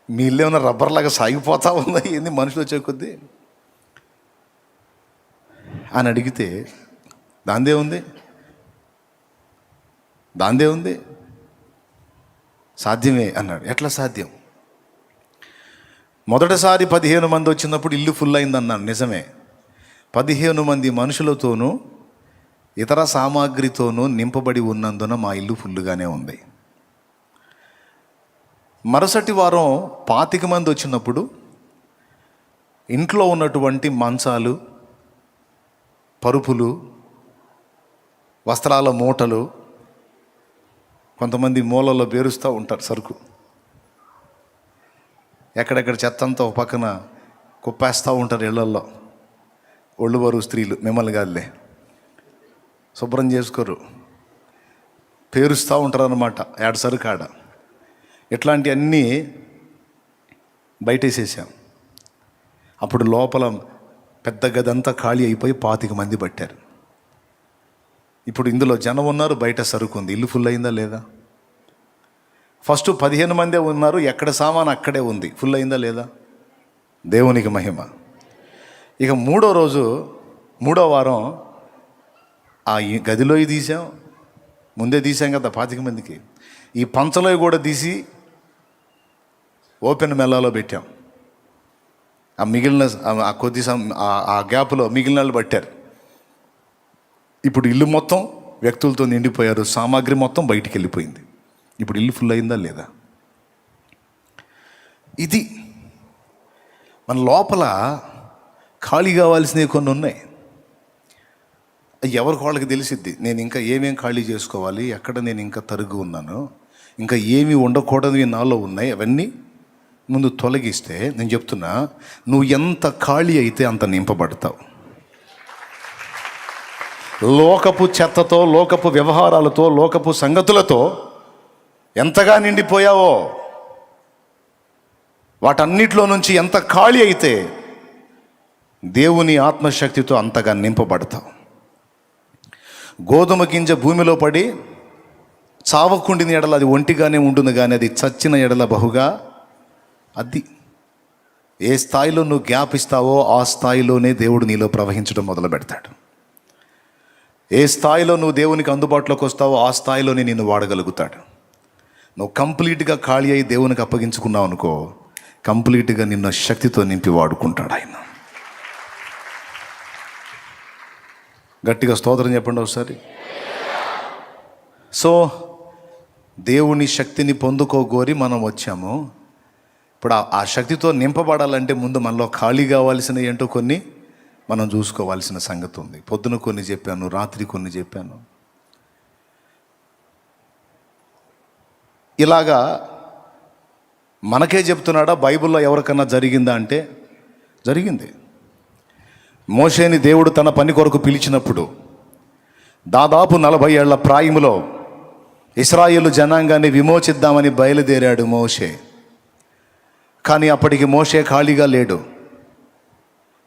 మీ ఇల్లు ఏమైనా రబ్బర్ లాగా సాగిపోతా ఉందా ఏంది మనుషులు వచ్చే కొద్దీ అని అడిగితే, దాందే ఉంది సాధ్యమే అన్నాడు. ఎట్లా సాధ్యం? మొదటిసారి 15 మంది వచ్చినప్పుడు ఇల్లు ఫుల్ అయిందన్నాను, నిజమే. 15 మంది మనుషులతోనూ ఇతర సామాగ్రితోనూ నింపబడి ఉన్నందున మా ఇల్లు ఫుల్గానే ఉంది. మరుసటి వారం 25 మంది వచ్చినప్పుడు ఇంట్లో ఉన్నటువంటి మంచాలు, పరుపులు, వస్త్రాల మూటలు, కొంతమంది మూలలో పేరుస్తూ ఉంటారు సరుకు, ఎక్కడెక్కడ చెత్త అంతా ఒక పక్కన కుప్పేస్తూ ఉంటారు ఇళ్లల్లో. ఒళ్ళు బరువు స్త్రీలు, మిమ్మల్ని కాదులే, శుభ్రం చేసుకోరు, పేరుస్తూ ఉంటారు అన్నమాట ఏడ సరుకు ఆడ. ఇట్లాంటివన్నీ బయటేసేసాం. అప్పుడు లోపల పెద్ద గదంతా ఖాళీ అయిపోయి 25 మంది పట్టారు. ఇప్పుడు ఇందులో జనం ఉన్నారు, బయట సరుకు ఉంది. ఇల్లు ఫుల్ అయిందా లేదా? ఫస్ట్ 15 మందే ఉన్నారు, ఎక్కడ సామాను అక్కడే ఉంది. ఫుల్ అయిందా లేదా? దేవునికి మహిమ. ఇక మూడో వారం ఆ గదిలో తీసాం, ముందే తీసాం కదా 25 మందికి. ఈ పంచలో కూడా తీసి ఓపెన్ మెల్లాలో పెట్టాం. ఆ మిగిలిన ఆ కొద్ది ఆ గ్యాప్లో మిగిలిన వాళ్ళు పట్టారు. ఇప్పుడు ఇల్లు మొత్తం వ్యక్తులతో నిండిపోయారు, సామాగ్రి మొత్తం బయటికి వెళ్ళిపోయింది. ఇప్పుడు ఇల్లు ఫుల్ అయిందా లేదా? ఇది మన లోపల ఖాళీ కావాల్సినవి కొన్ని ఉన్నాయి. ఎవరికి వాళ్ళకి తెలిసిద్ది. నేను ఇంకా ఏమేం ఖాళీ చేసుకోవాలి, ఎక్కడ నేను ఇంకా తరుగు ఉన్నాను, ఇంకా ఏమి ఉండకూడనివి నాలో ఉన్నాయి, అవన్నీ ముందు తొలగిస్తే, నేను చెప్తున్నా, నువ్వు ఎంత ఖాళీ అయితే అంత నింపబడతావు. లోకపు చెత్తతో, లోకపు వ్యవహారాలతో, లోకపు సంగతులతో ఎంతగా నిండిపోయావో, వాటన్నిటిలో నుంచి ఎంత ఖాళీ అయితే దేవుని ఆత్మశక్తితో అంతగా నింపబడతావు. గోధుమ గింజ భూమిలో పడి చావకుండిన ఎడల అది ఒంటిగానే ఉంటుంది, కానీ అది చచ్చిన ఎడల బహుగా, అది ఏ స్థాయిలో నువ్వు గ్యాప్ ఇస్తావో ఆ స్థాయిలోనే దేవుడు నీలో ప్రవహించడం మొదలు పెడతాడు. ఏ స్థాయిలో నువ్వు దేవునికి అందుబాటులోకి వస్తావో ఆ స్థాయిలోనే నిన్ను వాడగలుగుతాడు. నువ్వు కంప్లీట్గా ఖాళీ అయి దేవునికి అప్పగించుకున్నావు అనుకో, కంప్లీట్గా నిన్ను శక్తితో నింపి వాడుకుంటాడు ఆయన. గట్టిగా స్తోత్రం చెప్పండి ఒకసారి. సో దేవుని శక్తిని పొందుకోగోరి మనం వచ్చాము. ఇప్పుడు ఆ శక్తితో నింపబడాలంటే ముందు మనలో ఖాళీ కావాల్సిన ఏంటో కొన్ని మనం చూసుకోవాల్సిన సంగతి ఉంది. పొద్దున కొన్ని చెప్పాను, రాత్రి కొన్ని చెప్పాను. ఇలాగా మనకే చెప్తున్నాడా? బైబిల్లో ఎవరికన్నా జరిగిందా అంటే జరిగింది. మోషేని దేవుడు తన పని కొరకు పిలిచినప్పుడు దాదాపు 40 ఏళ్ల ప్రాయములో ఇశ్రాయేలు జనాంగాన్ని విమోచిద్దామని బయలుదేరాడు మోషే. కానీ అప్పటికి మోషే ఖాళీగా లేడు.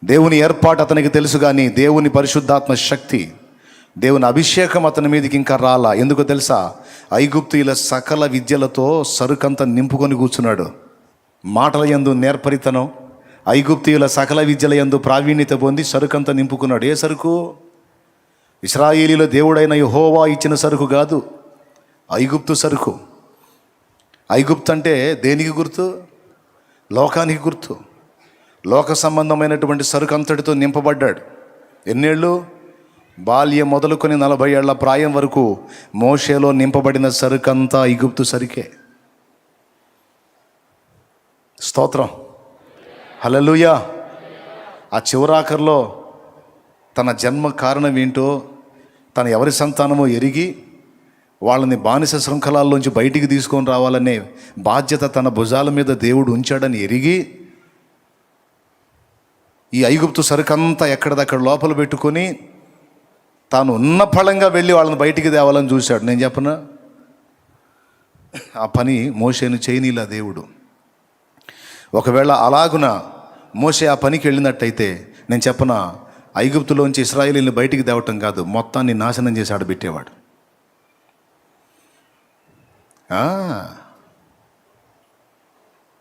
దేవుని ఏర్పాటు అతనికి తెలుసు, కానీ దేవుని పరిశుద్ధాత్మ శక్తి, దేవుని అభిషేకం అతని మీదకి ఇంకా రాలా. ఎందుకో తెలుసా? ఐగుప్తీయుల సకల విద్యలతో సరుకంతా నింపుకొని కూర్చున్నాడు. మాటల యందు నేర్పరితనం, ఐగుప్తీయుల సకల విద్యల యందు ప్రావీణ్యత పొంది సరుకంతా నింపుకున్నాడు. ఏ సరుకు? ఇశ్రాయేలీల దేవుడైన యెహోవా ఇచ్చిన సరుకు కాదు, ఐగుప్తు సరుకు. ఐగుప్తు అంటే దేనికి గుర్తు? లోకానికి గుర్తు. లోక సంబంధమైనటువంటి సరుకు అంతటితో నింపబడ్డాడు. ఎన్నేళ్ళు? బాల్యం మొదలుకొని 40 ఏళ్ల ప్రాయం వరకు మోషేలో నింపబడిన సరుకంతా ఐగుప్తు సరికే. స్తోత్రం, హల్లెలూయా. ఆ చివరాఖర్లో తన జన్మ కారణం ఏంటో, తన ఎవరి సంతానమో ఎరిగి వాళ్ళని బానిస శృంఖలాల్లోంచి బయటికి తీసుకొని రావాలనే బాధ్యత తన భుజాల మీద దేవుడు ఉంచాడని ఎరిగి ఈ ఐగుప్తు సరుకంతా ఎక్కడిదక్కడ లోపల పెట్టుకొని తాను ఉన్న ఫలంగా వెళ్ళి వాళ్ళని బయటికి తేవాలని చూశాడు. నేను చెప్పనా? ఆ పని మోషేను చేయనీలా దేవుడు. ఒకవేళ అలాగున మోషే ఆ పనికి వెళ్ళినట్టయితే నేను చెప్పనా, ఐగుప్తులోంచి ఇశ్రాయేలీని బయటికి తేవటం కాదు, మొత్తాన్ని నాశనం చేసి ఆడబెట్టేవాడు.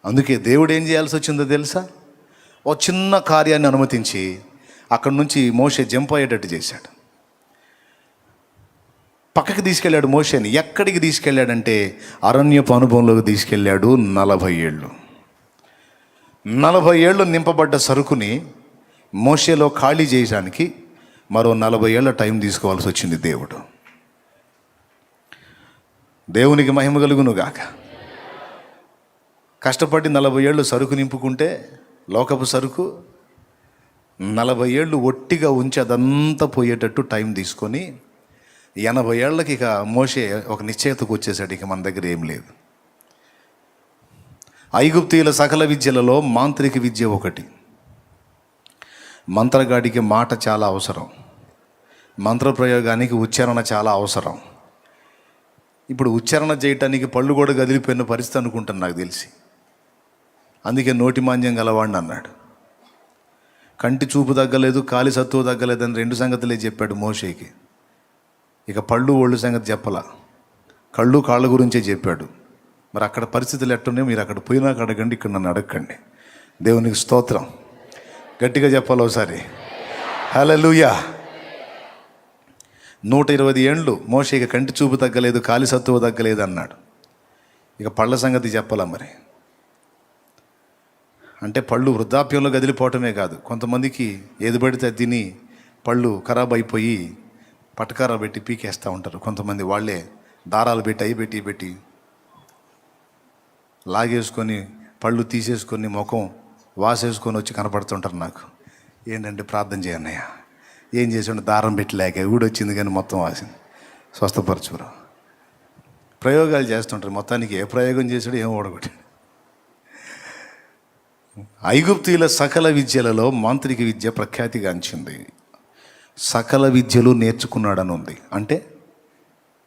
అందుకే దేవుడు ఏం చేయాల్సి వచ్చిందో తెలుసా? ఓ చిన్న కార్యాన్ని అనుమతించి అక్కడి నుంచి మోషే జంప్ అయ్యేటట్టు చేశాడు. పక్కకి తీసుకెళ్ళాడు మోషేని. ఎక్కడికి తీసుకెళ్ళాడంటే అరణ్యపు అనుభవంలోకి తీసుకెళ్ళాడు. 40 ఏళ్ళు 40 ఏళ్ళు నింపబడ్డ సరుకుని మోషేలో ఖాళీ చేయడానికి మరో 40 ఏళ్ళ టైం తీసుకోవాల్సి వచ్చింది దేవుడు. దేవునికి మహిమ కలుగును గాక. కష్టపడి 40 ఏళ్ళు సరుకు నింపుకుంటే, లోకపు సరుకు 40 ఏళ్ళు ఒట్టిగా ఉంచి అదంతా పోయేటట్టు టైం తీసుకొని 80 ఏళ్ళకి ఇక మోషే ఒక నిశ్చయతకు వచ్చేసాడు. ఇక మన దగ్గర ఏం లేదు. ఐగుప్తీయుల సకల విద్యలలో మాంత్రిక విద్య ఒకటి. మంత్రగాడికి మాట చాలా అవసరం, మంత్రప్రయోగానికి ఉచ్చారణ చాలా అవసరం. ఇప్పుడు ఉచ్చారణ చేయటానికి పళ్ళు కూడా కదిలిపోయిన పరిస్థితి అనుకుంటాను నాకు తెలిసి. అందుకే నోటి మాంద్యం గలవాడిని అన్నాడు. కంటి చూపు తగ్గలేదు, కాలి సత్తువు తగ్గలేదు అని 2 సంగతులే చెప్పాడు మోషేకి. ఇక పళ్ళు ఒళ్ళు సంగతి చెప్పలా, కళ్ళు కాళ్ళ గురించే చెప్పాడు. మరి అక్కడ పరిస్థితులు ఎట్టున్నాయో మీరు అక్కడ పోయినాక అడగండి, ఇక్కడ నన్ను అడగండి. దేవునికి స్తోత్రం. గట్టిగా చెప్పాలి ఒకసారి. హల్లెలూయా. 120 ఏండ్లు మోషే ఇక కంటి చూపు తగ్గలేదు, కాలి సత్తువు తగ్గలేదు అన్నాడు. ఇక పళ్ళ సంగతి చెప్పాలా మరి. అంటే పళ్ళు వృద్ధాప్యంలో కదిలిపోవటమే కాదు, కొంతమందికి ఏది పడితే తిని పళ్ళు ఖరాబ్ అయిపోయి పటకారా పెట్టి పీకేస్తూ ఉంటారు. కొంతమంది వాళ్ళే దారాలు పెట్టి అవి పెట్టి లాగేసుకొని పళ్ళు తీసేసుకొని ముఖం వాసేసుకొని వచ్చి కనపడుతుంటారు నాకు. ఏంటంటే ప్రార్థన చేయన్నయ్య, ఏం చేసాడు, దారం పెట్టలేక ఊడొచ్చింది కానీ మొత్తం వాసింది, స్వస్థపరచురా. ప్రయోగాలు చేస్తుంటారు. మొత్తానికి ఏ ప్రయోగం చేసాడు, ఏం ఓడగొట్టాడు. ఐగుప్తీయుల సకల విద్యలలో మాంత్రిక విద్య ప్రఖ్యాతిగాంచింది. సకల విద్యలు నేర్చుకున్నాడని ఉంది. అంటే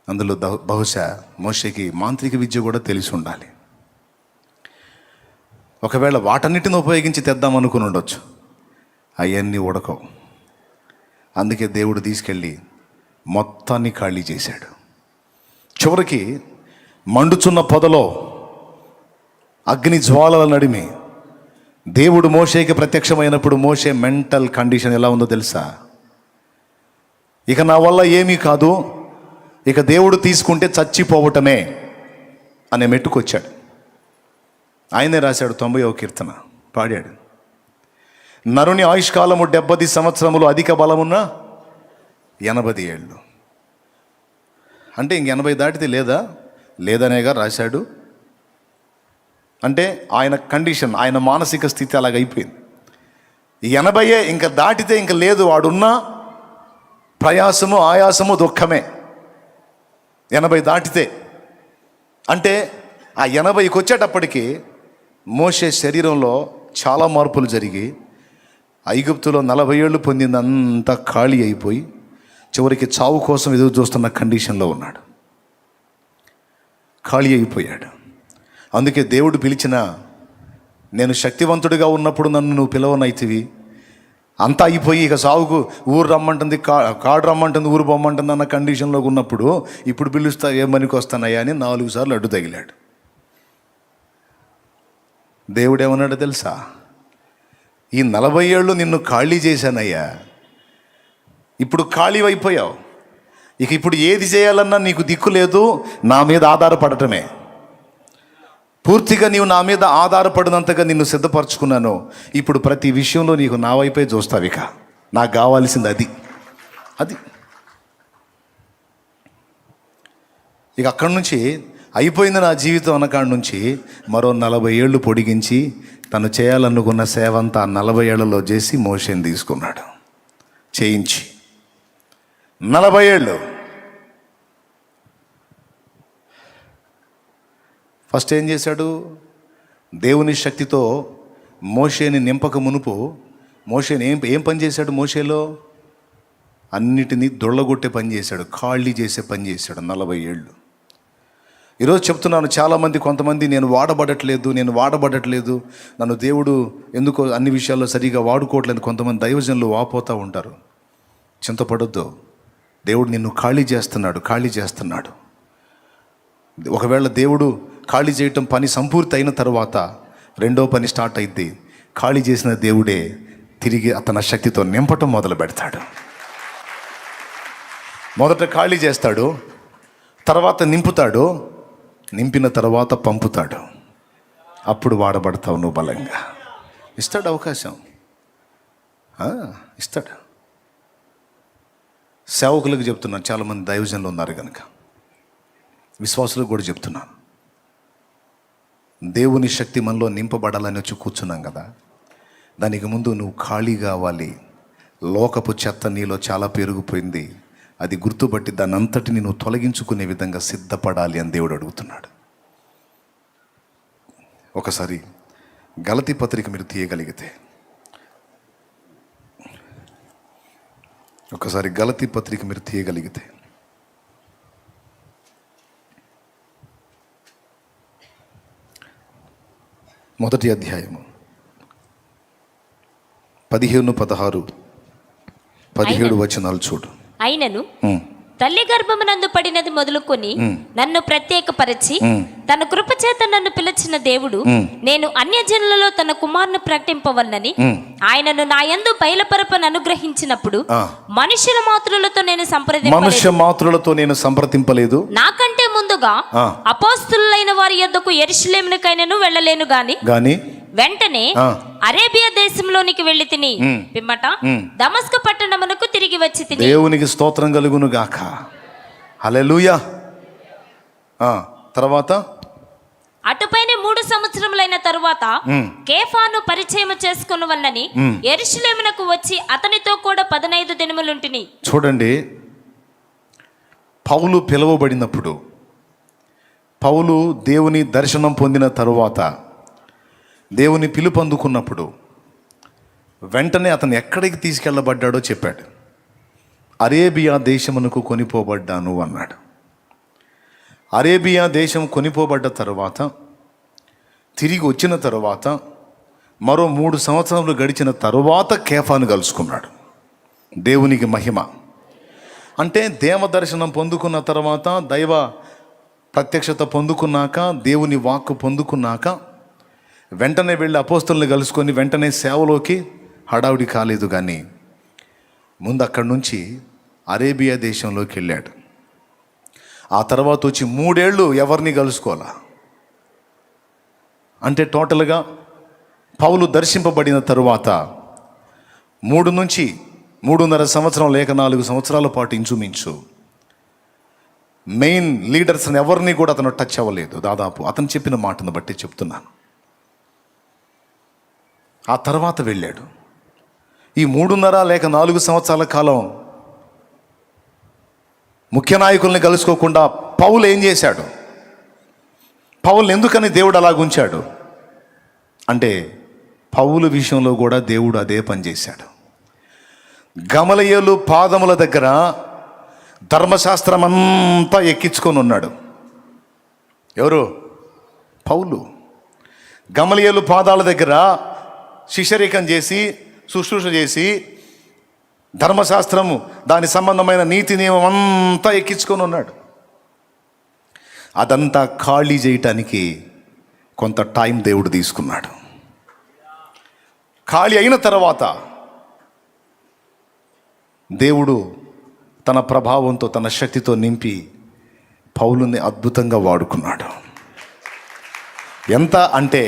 అందులో బహుశా మోషేకి మాంత్రిక విద్య కూడా తెలిసి ఉండాలి. ఒకవేళ వాటన్నిటిని ఉపయోగించి తెద్దాం అనుకుని ఉండొచ్చు. అవన్నీ ఉడకవు. అందుకే దేవుడు తీసుకెళ్ళి మొత్తాన్ని ఖాళీ చేశాడు. చివరికి మండుచున్న పొదలో అగ్ని జ్వాలల నడిమి దేవుడు మోషేకి ప్రత్యక్షమైనప్పుడు మోషే మెంటల్ కండిషన్ ఎలా ఉందో తెలుసా? ఇక నా వల్ల ఏమీ కాదు, ఇక దేవుడు తీసుకుంటే చచ్చిపోవటమే అనే మెట్టుకొచ్చాడు. ఆయనే రాశాడు 90వ కీర్తన, పాడాడు. నరుని ఆయుష్కాలము 70 సంవత్సరములు, అధిక బలమున్న 80 ఏళ్ళు. అంటే ఇంక 80 దాటితే లేదనేగా రాశాడు. అంటే ఆయన కండిషన్, ఆయన మానసిక స్థితి అలాగైపోయింది. 80 ఇంకా దాటితే ఇంక లేదు, వాడున్న ప్రయాసము ఆయాసము దుఃఖమే 80 దాటితే. అంటే ఆ 80కి వచ్చేటప్పటికి మోషే శరీరంలో చాలా మార్పులు జరిగి ఐగుప్తులో 40 ఏళ్ళు పొందిందంతా ఖాళీ అయిపోయి చివరికి చావు కోసం ఎదురు చూస్తున్న కండిషన్లో ఉన్నాడు. ఖాళీ అయిపోయాడు. అందుకే దేవుడు పిలిచిన, నేను శక్తివంతుడిగా ఉన్నప్పుడు నన్ను నువ్వు పిలవనైతివి, అంతా అయిపోయి ఇక సావుకు ఊరు రమ్మంటుంది, కాడు రమ్మంటుంది, ఊరు బొమ్మంటుంది అన్న కండిషన్లో ఉన్నప్పుడు ఇప్పుడు పిలుస్తా ఏ పనికి వస్తానయ్యా అని 4 సార్లు అడ్డు తగిలాడు. దేవుడు ఏమన్నాడో తెలుసా? ఈ 40 ఏళ్ళు నిన్ను ఖాళీ చేశానయ్యా, ఇప్పుడు ఖాళీ అయిపోయావు, ఇక ఇప్పుడు ఏది చేయాలన్నా నీకు దిక్కు లేదు, నా మీద ఆధారపడటమే. పూర్తిగా నీవు నా మీద ఆధారపడినంతగా నిన్ను సిద్ధపరచుకున్నాను. ఇప్పుడు ప్రతి విషయంలో నీకు నా వైపే చూస్తావు. ఇక నాకు కావాల్సింది అది. ఇక అక్కడి నుంచి అయిపోయింది నా జీవితం అన్నకాడి నుంచి మరో 40 ఏళ్ళు పొడిగించి తను చేయాలనుకున్న సేవ అంతా 40 ఏళ్లలో చేసి మోషేని తీసుకున్నాడు, చేయించి 40 ఏళ్ళు. ఫస్ట్ ఏం చేశాడు? దేవుని శక్తితో మోషేని నింపక మునుపు మోషేని ఏం పని చేశాడు? మోషేలో అన్నిటినీ దొళ్ళగొట్టే పని చేశాడు, ఖాళీ చేసే పని చేశాడు 40 ఏళ్ళు. ఈరోజు చెప్తున్నాను, చాలామంది కొంతమంది నేను వాడబడట్లేదు, నన్ను దేవుడు ఎందుకో అన్ని విషయాల్లో సరిగా వాడుకోవట్లేదు, కొంతమంది దైవజనులు వాపోతూ ఉంటారు. చింతపడొద్దు, దేవుడు నిన్ను ఖాళీ చేస్తున్నాడు. ఒకవేళ దేవుడు ఖాళీ చేయటం పని సంపూర్తి అయిన తర్వాత రెండో పని స్టార్ట్ అయింది. ఖాళీ చేసిన దేవుడే తిరిగి అతని శక్తితో నింపటం మొదలు పెడతాడు. మొదట ఖాళీ చేస్తాడు, తర్వాత నింపుతాడు, నింపిన తర్వాత పంపుతాడు. అప్పుడు వాడబడతావు నువ్వు బలంగా. ఇస్తాడు అవకాశం, ఇస్తాడు. సేవకులకు చెప్తున్నాను, చాలామంది దైవజనులు ఉన్నారు కనుక విశ్వాసులకు కూడా చెప్తున్నాను, దేవుని శక్తి మనలో నింపబడాలని వచ్చి కూర్చున్నాం కదా, దానికి ముందు నువ్వు ఖాళీ కావాలి. లోకపు చెత్త నీలో చాలా పెరిగిపోయింది, అది గుర్తుపట్టి దాన్ని అంతటిని నువ్వు తొలగించుకునే విధంగా సిద్ధపడాలి అని దేవుడు అడుగుతున్నాడు. ఒకసారి గలతీ పత్రిక మీరు తీయగలిగితే, మొదటి అధ్యాయము 15-16-17 వచనాలు చూడు. అయినను తల్లి గర్భమునందు పడినది మొదలుకొని నన్ను ప్రత్యేకపరిచి తన కృపచేత నన్ను పిలిచిన దేవుడు నేను అన్యజనులలో తన కుమారుని ప్రకటింపవలనని ఆయనను నా యందు బయలుపరపను అనుగ్రహించినప్పుడు మనుష్య మాత్రులతో నేను సంప్రదింపలేదు. నాకంటే ముందుగా అపోస్తలులైన వారి యొద్దకు యెరూషలేమునకైనను వెళ్ళలేను గాని వెంటనే అరేబియా దేశంలోనికి వెళ్ళి తిని పిమ్మట దమస్కు పట్టణమునకు తిరిగి వచ్చి తిని. దేవునికి స్తోత్రం కలుగును గాక. హల్లెలూయా. తర్వాత అటుపైన 3 సంవత్సరములైన తరువాత కేఫాను పరిచయం చేసుకున్న వల్లని యెరూషలేమునకు వచ్చి అతనితో కూడా 15 దినములుంటిని. చూడండి, పౌలు పిలువబడినప్పుడు, పౌలు దేవుని దర్శనం పొందిన తరువాత, దేవుని పిలుపు అందుకున్నప్పుడు వెంటనే అతను ఎక్కడికి తీసుకెళ్ళబడ్డాడో చెప్పాడు. అరేబియా దేశమునకు కొనిపోబడ్డాను అన్నాడు. అరేబియా దేశం కొనిపోబడ్డ తర్వాత తిరిగి వచ్చిన తర్వాత మరో 3 సంవత్సరాలు గడిచిన తరువాత కేఫాను కలుసుకున్నాడు. దేవునికి మహిమ. అంటే దేవ దర్శనం పొందుకున్న తర్వాత, దైవ ప్రత్యక్షత పొందుకున్నాక, దేవుని వాక్కు పొందుకున్నాక వెంటనే వెళ్ళి అపోస్తలుని కలుసుకొని వెంటనే సేవలోకి హడావుడి కాలేదు. కానీ ముందు అక్కడి నుంచి అరేబియా దేశంలోకి వెళ్ళాడు. ఆ తర్వాత వచ్చి 3 ఏళ్ళు ఎవరిని కలుసుకోవాలా. అంటే టోటల్గా పౌలు దర్శింపబడిన తరువాత 3 నుంచి 3.5 సంవత్సరం లేక 4 సంవత్సరాల పాటు ఇంచుమించు మెయిన్ లీడర్స్ని ఎవరిని కూడా అతను టచ్ అవ్వలేదు. దాదాపు అతను చెప్పిన మాటను బట్టి చెప్తున్నాను. ఆ తర్వాత వెళ్ళాడు. ఈ 3.5 లేక 4 సంవత్సరాల కాలం ముఖ్య నాయకుల్ని కలుసుకోకుండా పౌలు ఏం చేశాడు? పౌలు ఎందుకని దేవుడు అలాగుంచాడు అంటే, పౌలు విషయంలో కూడా దేవుడు అదే పని చేశాడు. గమలీయేలు పాదముల దగ్గర ధర్మశాస్త్రం అంతా ఎక్కించుకొని ఉన్నాడు. ఎవరు? పౌలు. గమలీయేలు పాదాల దగ్గర శిష్యరికం చేసి, శుశ్రూష చేసి, ధర్మశాస్త్రము దాని సంబంధమైన నీతి నియమం అంతా ఎక్కించుకొని ఉన్నాడు. అదంతా ఖాళీ చేయటానికి కొంత టైం దేవుడు తీసుకున్నాడు. ఖాళీ అయిన తర్వాత దేవుడు తన ప్రభావంతో, తన శక్తితో నింపి పౌలుని అద్భుతంగా వాడుకున్నాడు. ఎంత అంటే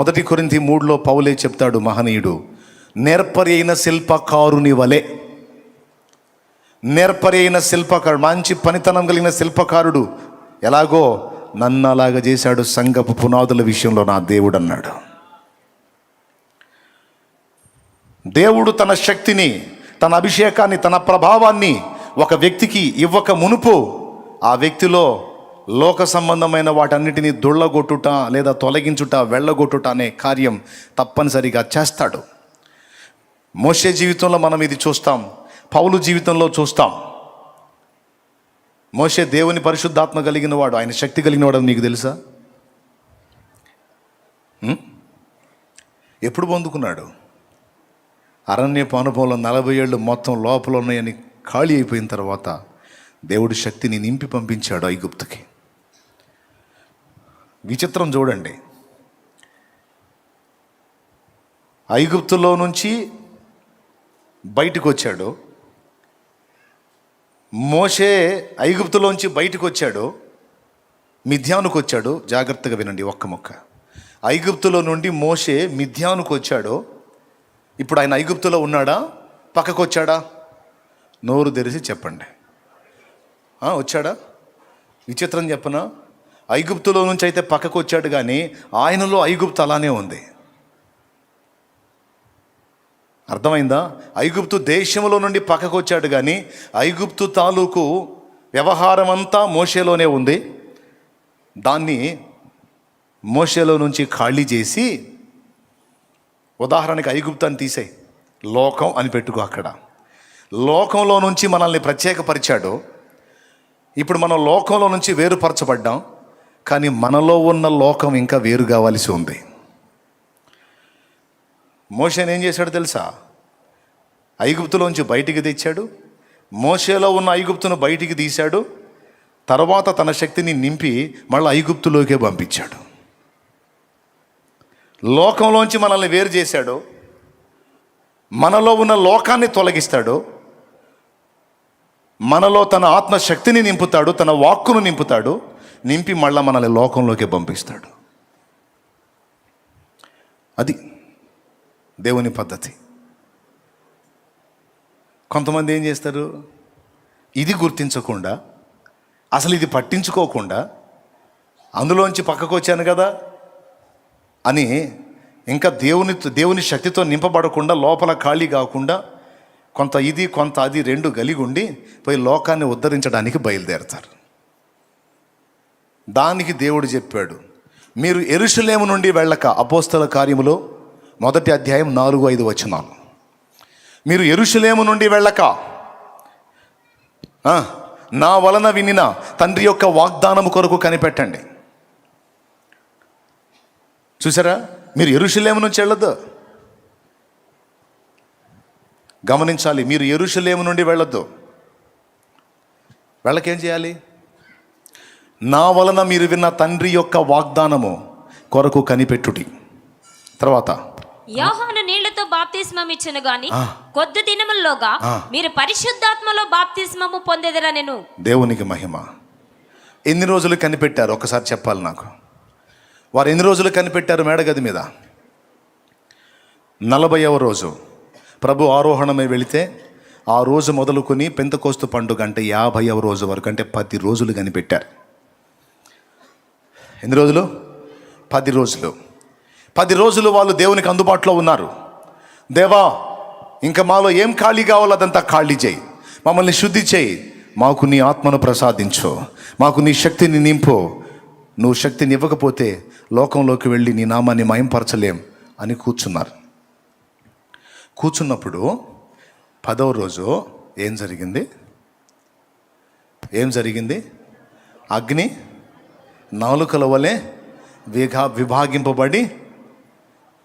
1 కొరింథీ 3లో పౌలే చెప్తాడు, మహనీయుడు, నేర్పరి అయిన శిల్పకారుని వలె. నేర్పరి అయిన శిల్పకారుడు, మంచి పనితనం కలిగిన శిల్పకారుడు ఎలాగో నన్ను అలాగ చేశాడు సంఘపు పునాదుల విషయంలో నా దేవుడు అన్నాడు. దేవుడు తన శక్తిని, తన అభిషేకాన్ని, తన ప్రభావాన్ని ఒక వ్యక్తికి ఇవ్వక మునుపు ఆ వ్యక్తిలో లోక సంబంధమైన వాటన్నిటినీ దొళ్ళగొట్టుట లేదా తొలగించుట, వెళ్ళగొట్టుట అనే కార్యం తప్పనిసరిగా చేస్తాడు. మోషే జీవితంలో మనం ఇది చూస్తాం, పౌలు జీవితంలో చూస్తాం. మోషే దేవుని పరిశుద్ధాత్మ కలిగిన వాడు, ఆయన శక్తి కలిగిన వాడు, నీకు తెలుసా? ఎప్పుడు పొందుకున్నాడు? అరణ్యపు అనుభవంలో 40 ఏళ్ళు మొత్తం లోపల ఉన్నాయని ఖాళీ అయిపోయిన తర్వాత దేవుడి శక్తిని నింపి పంపించాడు ఐగుప్తుకి. విచిత్రం చూడండి, ఐగుప్తులో నుంచి బయటకు వచ్చాడు మోషే. ఐగుప్తులోంచి బయటకు వచ్చాడు, మిథ్యానుకు వచ్చాడు. జాగ్రత్తగా వినండి ఒక్క ముక్క. ఐగుప్తులో నుండి మోషే మిథ్యానుకు వచ్చాడు. ఇప్పుడు ఆయన ఐగుప్తులో ఉన్నాడా, పక్కకు వచ్చాడా? నోరు తెరిచి చెప్పండి. వచ్చాడా? విచిత్రం చెప్పనా, ఐగుప్తులో నుంచి అయితే పక్కకు వచ్చాడు, కానీ ఆయనలో ఐగుప్తు అలానే ఉంది. అర్థమైందా? ఐగుప్తు దేశంలో నుండి పక్కకు వచ్చాడు, కానీ ఐగుప్తు తాలూకు వ్యవహారం అంతా మోషేలోనే ఉంది. దాన్ని మోషేలో నుంచి ఖాళీ చేసి, ఉదాహరణకి ఐగుప్తాన్ని తీసేయి, లోకం అని పెట్టుకో. అక్కడ లోకంలో నుంచి మనల్ని ప్రత్యేకపరిచాడు. ఇప్పుడు మనం లోకంలో నుంచి వేరుపరచబడ్డాం, కానీ మనలో ఉన్న లోకం ఇంకా వేరు కావాల్సి ఉంది. మోషేని ఏం చేశాడు తెలుసా? ఐగుప్తులోంచి బయటికి తెచ్చాడు. మోషేలో ఉన్న ఐగుప్తును బయటికి తీశాడు. తర్వాత తన శక్తిని నింపి మళ్ళీ ఐగుప్తులోకే పంపించాడు. లోకంలోంచి మనల్ని వేరు చేశాడు. మనలో ఉన్న లోకాన్ని తొలగిస్తాడు. మనలో తన ఆత్మశక్తిని నింపుతాడు, తన వాక్కును నింపుతాడు. నింపి మళ్ళీ మనల్ని లోకంలోకి పంపిస్తాడు. అది దేవుని పద్ధతి. కొంతమంది ఏం చేస్తారు, ఇది గుర్తించకుండా, అసలు ఇది పట్టించుకోకుండా, అందులోంచి పక్కకు వచ్చాను కదా అని ఇంకా దేవుని శక్తితో నింపబడకుండా, లోపల ఖాళీ కాకుండా, కొంత ఇది కొంత అది రెండు కలిగి ఉండి పోయి లోకాన్ని ఉద్ధరించడానికి బయలుదేరతారు. దానికి దేవుడు చెప్పాడు, మీరు యెరూషలేము నుండి వెళ్ళక, అపోస్తల కార్యములో 1వ అధ్యాయం 4-5 వచనాలు. మీరు యెరూషలేము నుండి వెళ్ళక నా వలన వినిన తండ్రి యొక్క వాగ్దానము కొరకు కనిపెట్టండి. చూసారా? మీరు యెరూషలేము నుంచి వెళ్ళొద్దు. గమనించాలి, మీరు యెరూషలేము నుండి వెళ్ళొద్దు. వెళ్ళకేం చేయాలి? నా వలన మీరు విన్న తండ్రి యొక్క వాగ్దానము కొరకు కనిపెట్టుడి. తర్వాత యోహాను నీళ్లతో బాప్తిస్మం ఇచ్చెను గాని కొద్ది దినముల్లోగా మీరు పరిశుద్ధాత్మలో బాప్తిస్మము పొందెదరనెను. దేవునికి మహిమ. ఎన్ని రోజులు కనిపెట్టారు ఒకసారి చెప్పాలి నాకు. వారు ఎన్ని రోజులు కనిపెట్టారు మేడగది మీద? 40వ రోజు ప్రభు ఆరోహణమై వెళితే ఆ రోజు మొదలుకొని పెంతెకోస్తు పండుగ అంటే 50వ రోజు వరకు, అంటే 10 రోజులు కనిపెట్టారు. ఎన్ని రోజులు? 10 రోజులు. 10 రోజులు వాళ్ళు దేవునికి అందుబాటులో ఉన్నారు. దేవా, ఇంకా మాలో ఏం ఖాళీ కావాలో అదంతా ఖాళీ చేయి, మమ్మల్ని శుద్ధి చేయి, మాకు నీ ఆత్మను ప్రసాదించు, మాకు నీ శక్తిని నింపు. నువ్వు శక్తిని ఇవ్వకపోతే లోకంలోకి వెళ్ళి నీ నామాన్ని మహింపరచలేం అని కూర్చున్నారు. కూర్చున్నప్పుడు 10వ రోజు ఏం జరిగింది? అగ్ని నాలుకల వలె విభాగింపబడి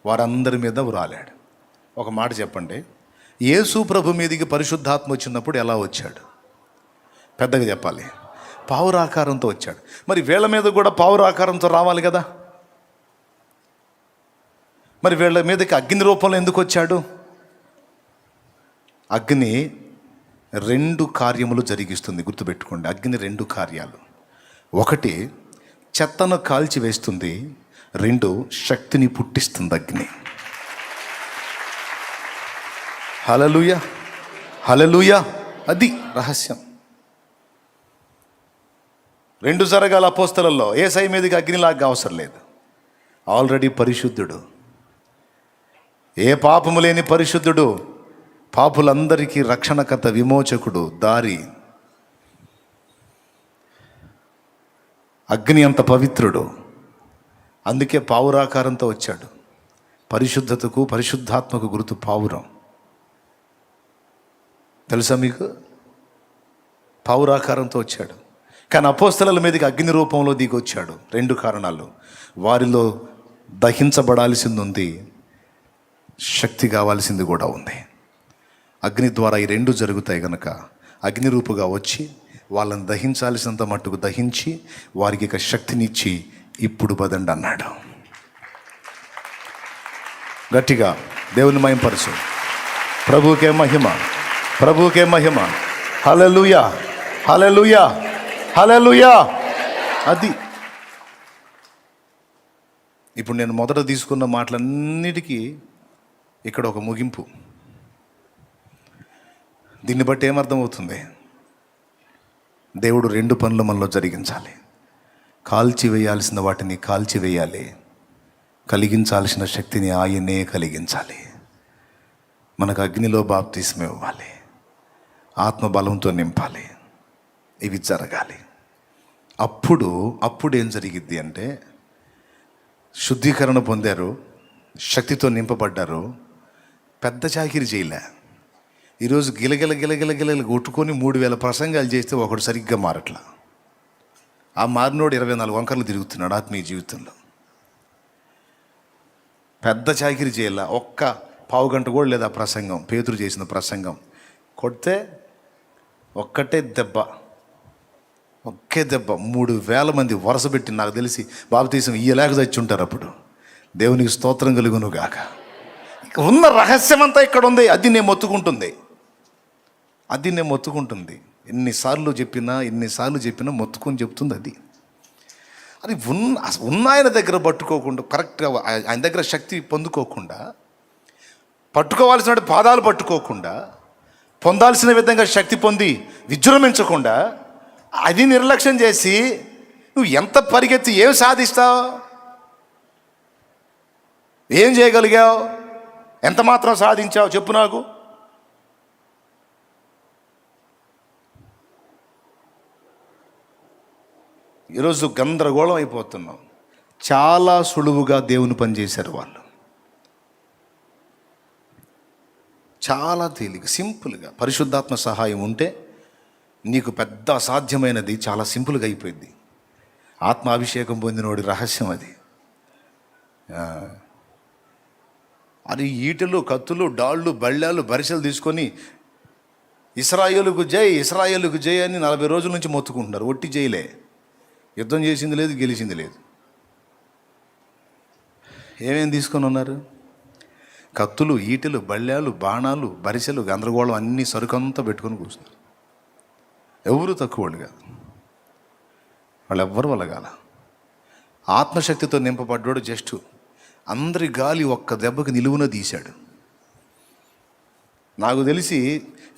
వారందరి మీద వ్రాలాడు. ఒక మాట చెప్పండి, యేసు ప్రభు మీదికి పరిశుద్ధాత్మ వచ్చినప్పుడు ఎలా వచ్చాడు? పెద్దగా చెప్పాలి, పావురాకారంతో వచ్చాడు. మరి వీళ్ళ మీద కూడా పావురాకారంతో రావాలి కదా. మరి వీళ్ళ మీదకి అగ్ని రూపంలో ఎందుకు వచ్చాడు? అగ్ని 2 కార్యములు జరిగిస్తుంది, గుర్తుపెట్టుకోండి. అగ్ని 2 కార్యాలు. 1 చెత్తను కాల్చి వేస్తుంది, 2 శక్తిని పుట్టిస్తుంది అగ్ని. హల్లెలూయా, హల్లెలూయా. అది రహస్యం. 2 జరగాల అపోస్తలలో. యేసయ్య మీదకి అగ్నిలాగా అవసరం లేదు, ఆల్రెడీ పరిశుద్ధుడు, ఏ పాపము లేని పరిశుద్ధుడు, పాపులందరికీ రక్షణకర్త, విమోచకుడు, దారి. అగ్ని అంత పవిత్రుడు, అందుకే పావురాకారంతో వచ్చాడు. పరిశుద్ధతకు, పరిశుద్ధాత్మకు గుర్తు పావురం. తెలుసా మీకు? పావురాకారంతో వచ్చాడు. కానీ అపోస్తలుల మీదకి అగ్ని రూపంలో దిగొచ్చాడు. 2 కారణాలు. వారిలో దహించబడాల్సింది ఉంది, శక్తి కావాల్సింది కూడా ఉంది. అగ్ని ద్వారా ఈ 2 జరుగుతాయి కనుక అగ్ని రూపుగా వచ్చి వాళ్ళని దహించాల్సినంత మట్టుకు దహించి వారికి ఇక శక్తినిచ్చి ఇప్పుడు పదండి అన్నాడు. గట్టిగా దేవుని మహిమపరచు. ప్రభువుకే మహిమ, ప్రభువుకే మహిమ. హల్లెలూయా, హల్లెలూయా, హల్లెలూయా. అది ఇప్పుడు నేను మొదట తీసుకున్న మాటలన్నిటికీ ఇక్కడ ఒక ముగింపు. దీన్ని బట్టి ఏమర్థమవుతుంది? దేవుడు 2 పనులు మనలో జరిగించాలి. కాల్చివేయాల్సిన వాటిని కాల్చివేయాలి, కలిగించాల్సిన శక్తిని ఆయనే కలిగించాలి. మనకు అగ్నిలో బాప్తిస్మం ఇవ్వాలి, ఆత్మబలంతో నింపాలి. ఇవి జరగాలి. అప్పుడు ఏం జరిగిద్ది అంటే, శుద్ధీకరణ పొందారు, శక్తితో నింపబడ్డారు, పెద్ద చాకిరి చేయలే. ఈరోజు గిలగిల కొట్టుకొని 3000 ప్రసంగాలు చేస్తే ఒకడు సరిగ్గా మారట్లా. ఆ మారినోడు 24 వంకర్లు తిరుగుతున్నాడు ఆత్మీయ జీవితంలో. పెద్ద చాకిరి చేయాల, ఒక్క పావు గంట కూడా లేదా ప్రసంగం. పేతురు చేసిన ప్రసంగం కొడితే ఒక్కే దెబ్బ 3000 మంది వరుస పెట్టి, నాకు తెలిసి బాప్తీసం ఇయ్యలేక చచ్చుంటారు. అప్పుడు దేవునికి స్తోత్రం కలుగును గాక. ఉన్న రహస్యం అంతా ఇక్కడ ఉంది. అది నేను మొత్తుకుంటుంది. ఎన్నిసార్లు చెప్పినా మొత్తుకొని చెప్తుంది. అది ఉన్న ఆయన దగ్గర పట్టుకోకుండా, కరెక్ట్గా ఆయన దగ్గర శక్తి పొందుకోకుండా, పట్టుకోవాల్సిన పాదాలు పట్టుకోకుండా, పొందాల్సిన విధంగా శక్తి పొంది విజృంభించకుండా, అది నిర్లక్ష్యం చేసి నువ్వు ఎంత పరిగెత్తి ఏం సాధిస్తావు? ఏం చేయగలిగావు? ఎంత మాత్రం సాధించావు చెప్పు నాకు. ఈరోజు గందరగోళం అయిపోతున్నాం. చాలా సులువుగా దేవుని పని చేశారు వాళ్ళు. చాలా తేలిక, సింపుల్గా. పరిశుద్ధాత్మ సహాయం ఉంటే నీకు పెద్ద అసాధ్యమైనది చాలా సింపుల్గా అయిపోయింది. ఆత్మాభిషేకం పొందినోడి రహస్యం అది. అది ఈటలు, కత్తులు, డాళ్ళు, బళ్ళాలు, బరిసెలు తీసుకొని ఇశ్రాయేలుకు జై అని 40 రోజుల నుంచి మొత్తుకుంటున్నారు. ఒట్టి జైలే. యుద్ధం చేసింది లేదు, గెలిచింది లేదు. ఏమేమి తీసుకొని ఉన్నారు? కత్తులు, ఈటెలు, బళ్ళాలు, బాణాలు, బరిసెలు, గందరగోళం, అన్ని సరుకంతా పెట్టుకొని కూర్చున్నారు. ఎవరు తక్కువ వాళ్ళు కాదు, వాళ్ళు ఎవ్వరు వలగాల. ఆత్మశక్తితో నింపబడ్డాడు. జస్ట్ అందరి గాలి ఒక్క దెబ్బకి నిలువున తీశాడు. నాకు తెలిసి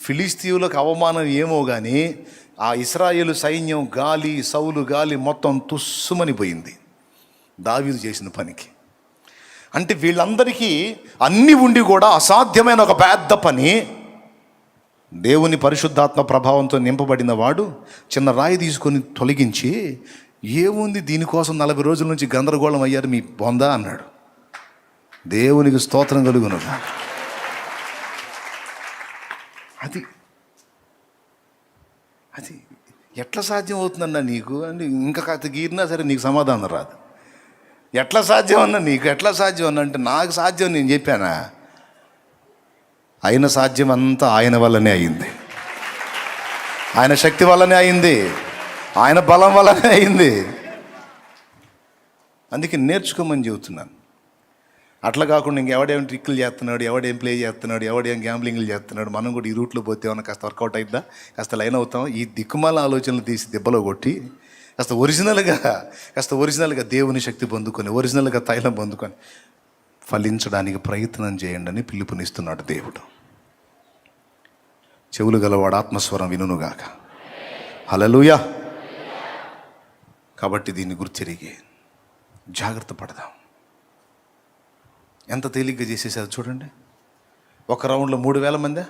ఫిలిస్తీయులకు అవమానం ఏమో కానీ ఆ ఇశ్రాయేలు సైన్యం గాలి, సౌలు గాలి మొత్తం తుస్సుమని పోయింది దావీదు చేసిన పనికి. అంటే వీళ్ళందరికీ అన్నీ ఉండి కూడా అసాధ్యమైన ఒక పెద్ద పని దేవుని పరిశుద్ధాత్మ ప్రభావంతో నింపబడిన వాడు చిన్న రాయి తీసుకొని తొలగించి, ఏముంది దీనికోసం 40 రోజుల నుంచి గందరగోళం అయ్యారు మీ బొందా అన్నాడు. దేవునికి స్తోత్రం కలుగును. అది ఎట్లా సాధ్యం అవుతుందన్నా నీకు అంటే ఇంకా కాస్త గీరినా సరే నీకు సమాధానం రాదు. ఎట్లా సాధ్యం అన్నా నీకు, ఎట్లా సాధ్యం అన్నా అంటే నాకు సాధ్యం నేను చెప్పానా? అయిన సాధ్యం అంతా ఆయన వల్లనే అయింది, ఆయన శక్తి వల్లనే అయింది, ఆయన బలం వల్లనే అయింది. అందుకే నేర్చుకోమని చెబుతున్నాను. అట్లా కాకుండా ఇంకెవడేం ట్రిక్కులు చేస్తున్నాడు, ఎవడేం ప్లే చేస్తున్నాడు, ఎవడేం గ్యాంబ్లింగ్లు చేస్తున్నాడు, మనం కూడా ఈ రూట్లో పోతే ఏమన్నా కాస్త వర్కౌట్ అయిద్దా, కాస్త లైన్ అవుతాం, ఈ దిక్కుమాల ఆలోచనలు తీసి దెబ్బలో కొట్టి కాస్త ఒరిజినల్గా దేవుని శక్తి పొందుకొని, ఒరిజినల్గా తైలం పొందుకొని ఫలించడానికి ప్రయత్నం చేయండి అని పిలుపునిస్తున్నాడు దేవుడు. చెవులు గలవాడు ఆత్మస్వరం వినుగాక. హల్లెలూయా. కాబట్టి దీన్ని గుర్తిరిగి జాగ్రత్త పడదాం. ఎంత తేలిగ్గా చేసేసారు చూడండి. ఒక రౌండ్లో 3000 మంది,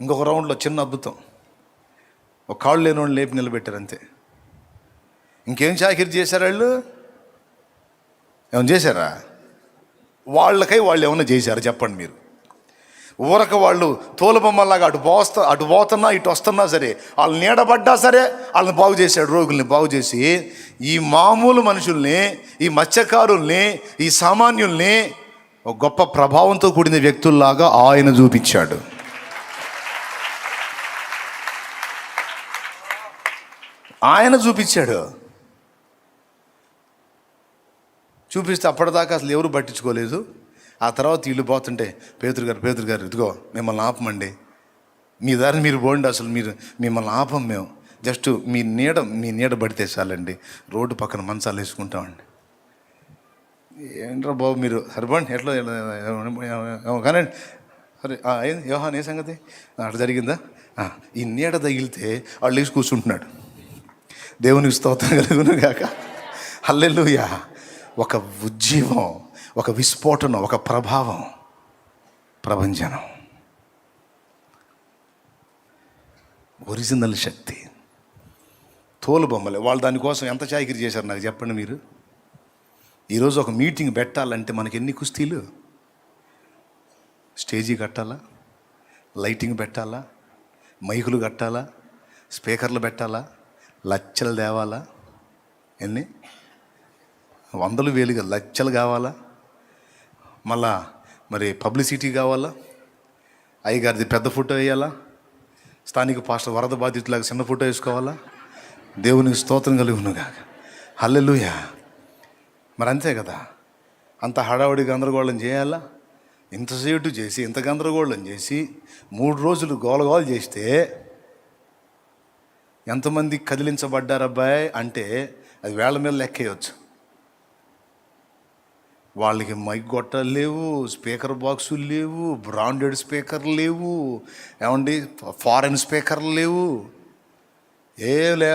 ఇంకొక రౌండ్లో చిన్న అద్భుతం, ఒక కాళ్ళు లేని వాళ్ళు లేపి నిలబెట్టారు అంతే. ఇంకేం చాకిరి చేశారు వాళ్ళు? ఏమైనా చేశారా? వాళ్ళకై వాళ్ళు ఏమన్నా చేశారు చెప్పండి మీరు? ఊరక వాళ్ళు తోలుబొమ్మలాగా అటు పోతున్నా ఇటు వస్తున్నా సరే, వాళ్ళు నీడబడ్డా సరే వాళ్ళని బాగు చేశాడు. రోగుల్ని బాగు చేసి ఈ మామూలు మనుషుల్ని, ఈ మత్స్యకారుల్ని, ఈ సామాన్యుల్ని ఒక గొప్ప ప్రభావంతో కూడిన వ్యక్తుల్లాగా ఆయన చూపించాడు. ఆయన చూపించాడు. చూపిస్తే అప్పటిదాకా అసలు ఎవరు పట్టించుకోలేదు. ఆ తర్వాత వీళ్ళు పోతుంటే పేతురు గారు ఇదిగో మిమ్మల్ని ఆపమండి, మీ దారిని మీరు పోండి, అసలు మిమ్మల్ని ఆపం మేము, జస్ట్ మీ నీడ పడితే చాలండి, రోడ్డు పక్కన మంచాలు వేసుకుంటామండి. ఏంట్రా బాబు మీరు సరిపోండి, ఎట్లా కానీ సరే యోహాన్ ఏ సంగతి అట్లా జరిగిందా? ఈ నీడ తగిలితే వాళ్ళు వేసి కూర్చుంటున్నాడు. దేవునికి స్తోత్రం కలుగును గాక. హల్లెలూయా. ఒక ఉజ్జీవం, ఒక విస్ఫోటనం, ఒక ప్రభావం, ప్రభంజనం, ఒరిజినల్ శక్తి. తోలుబొమ్మలే వాళ్ళు దానికోసం ఎంత చాకిరీ చేశారు నాకు చెప్పండి మీరు. ఈరోజు ఒక మీటింగ్ పెట్టాలంటే మనకి ఎన్ని కుస్తీలు, స్టేజీ కట్టాలా, లైటింగ్ పెట్టాలా, మైకులు కట్టాలా, స్పీకర్లు పెట్టాలా, లచ్చలు తేవాలా, ఎన్ని వందలు వేలుగా లచ్చలు కావాలా, మళ్ళా మరి పబ్లిసిటీ కావాలా, అయ్యగారిది పెద్ద ఫోటో వేయాలా, స్థానిక పాస్టర్ వరద బాధితులాగా చిన్న ఫోటో వేసుకోవాలా. దేవునికి స్తోత్రం కలుగునుగా. హల్లెలూయా. మరి అంతే కదా, అంత హడావుడి గందరగోళం చేయాలా? ఇంతసేటు చేసి ఇంత గందరగోళం చేసి 3 రోజులు గోలగోలు చేస్తే ఎంతమంది కదిలించబడ్డారబ్బాయి అంటే అది వేళ్ల మీద లెక్కేయచ్చు. వాళ్ళకి మైక్ గొట్టాలు లేవు, స్పీకర్ బాక్సులు లేవు, బ్రాండెడ్ స్పీకర్లు లేవు, ఏమండి ఫారెన్ స్పీకర్లు లేవు, లే.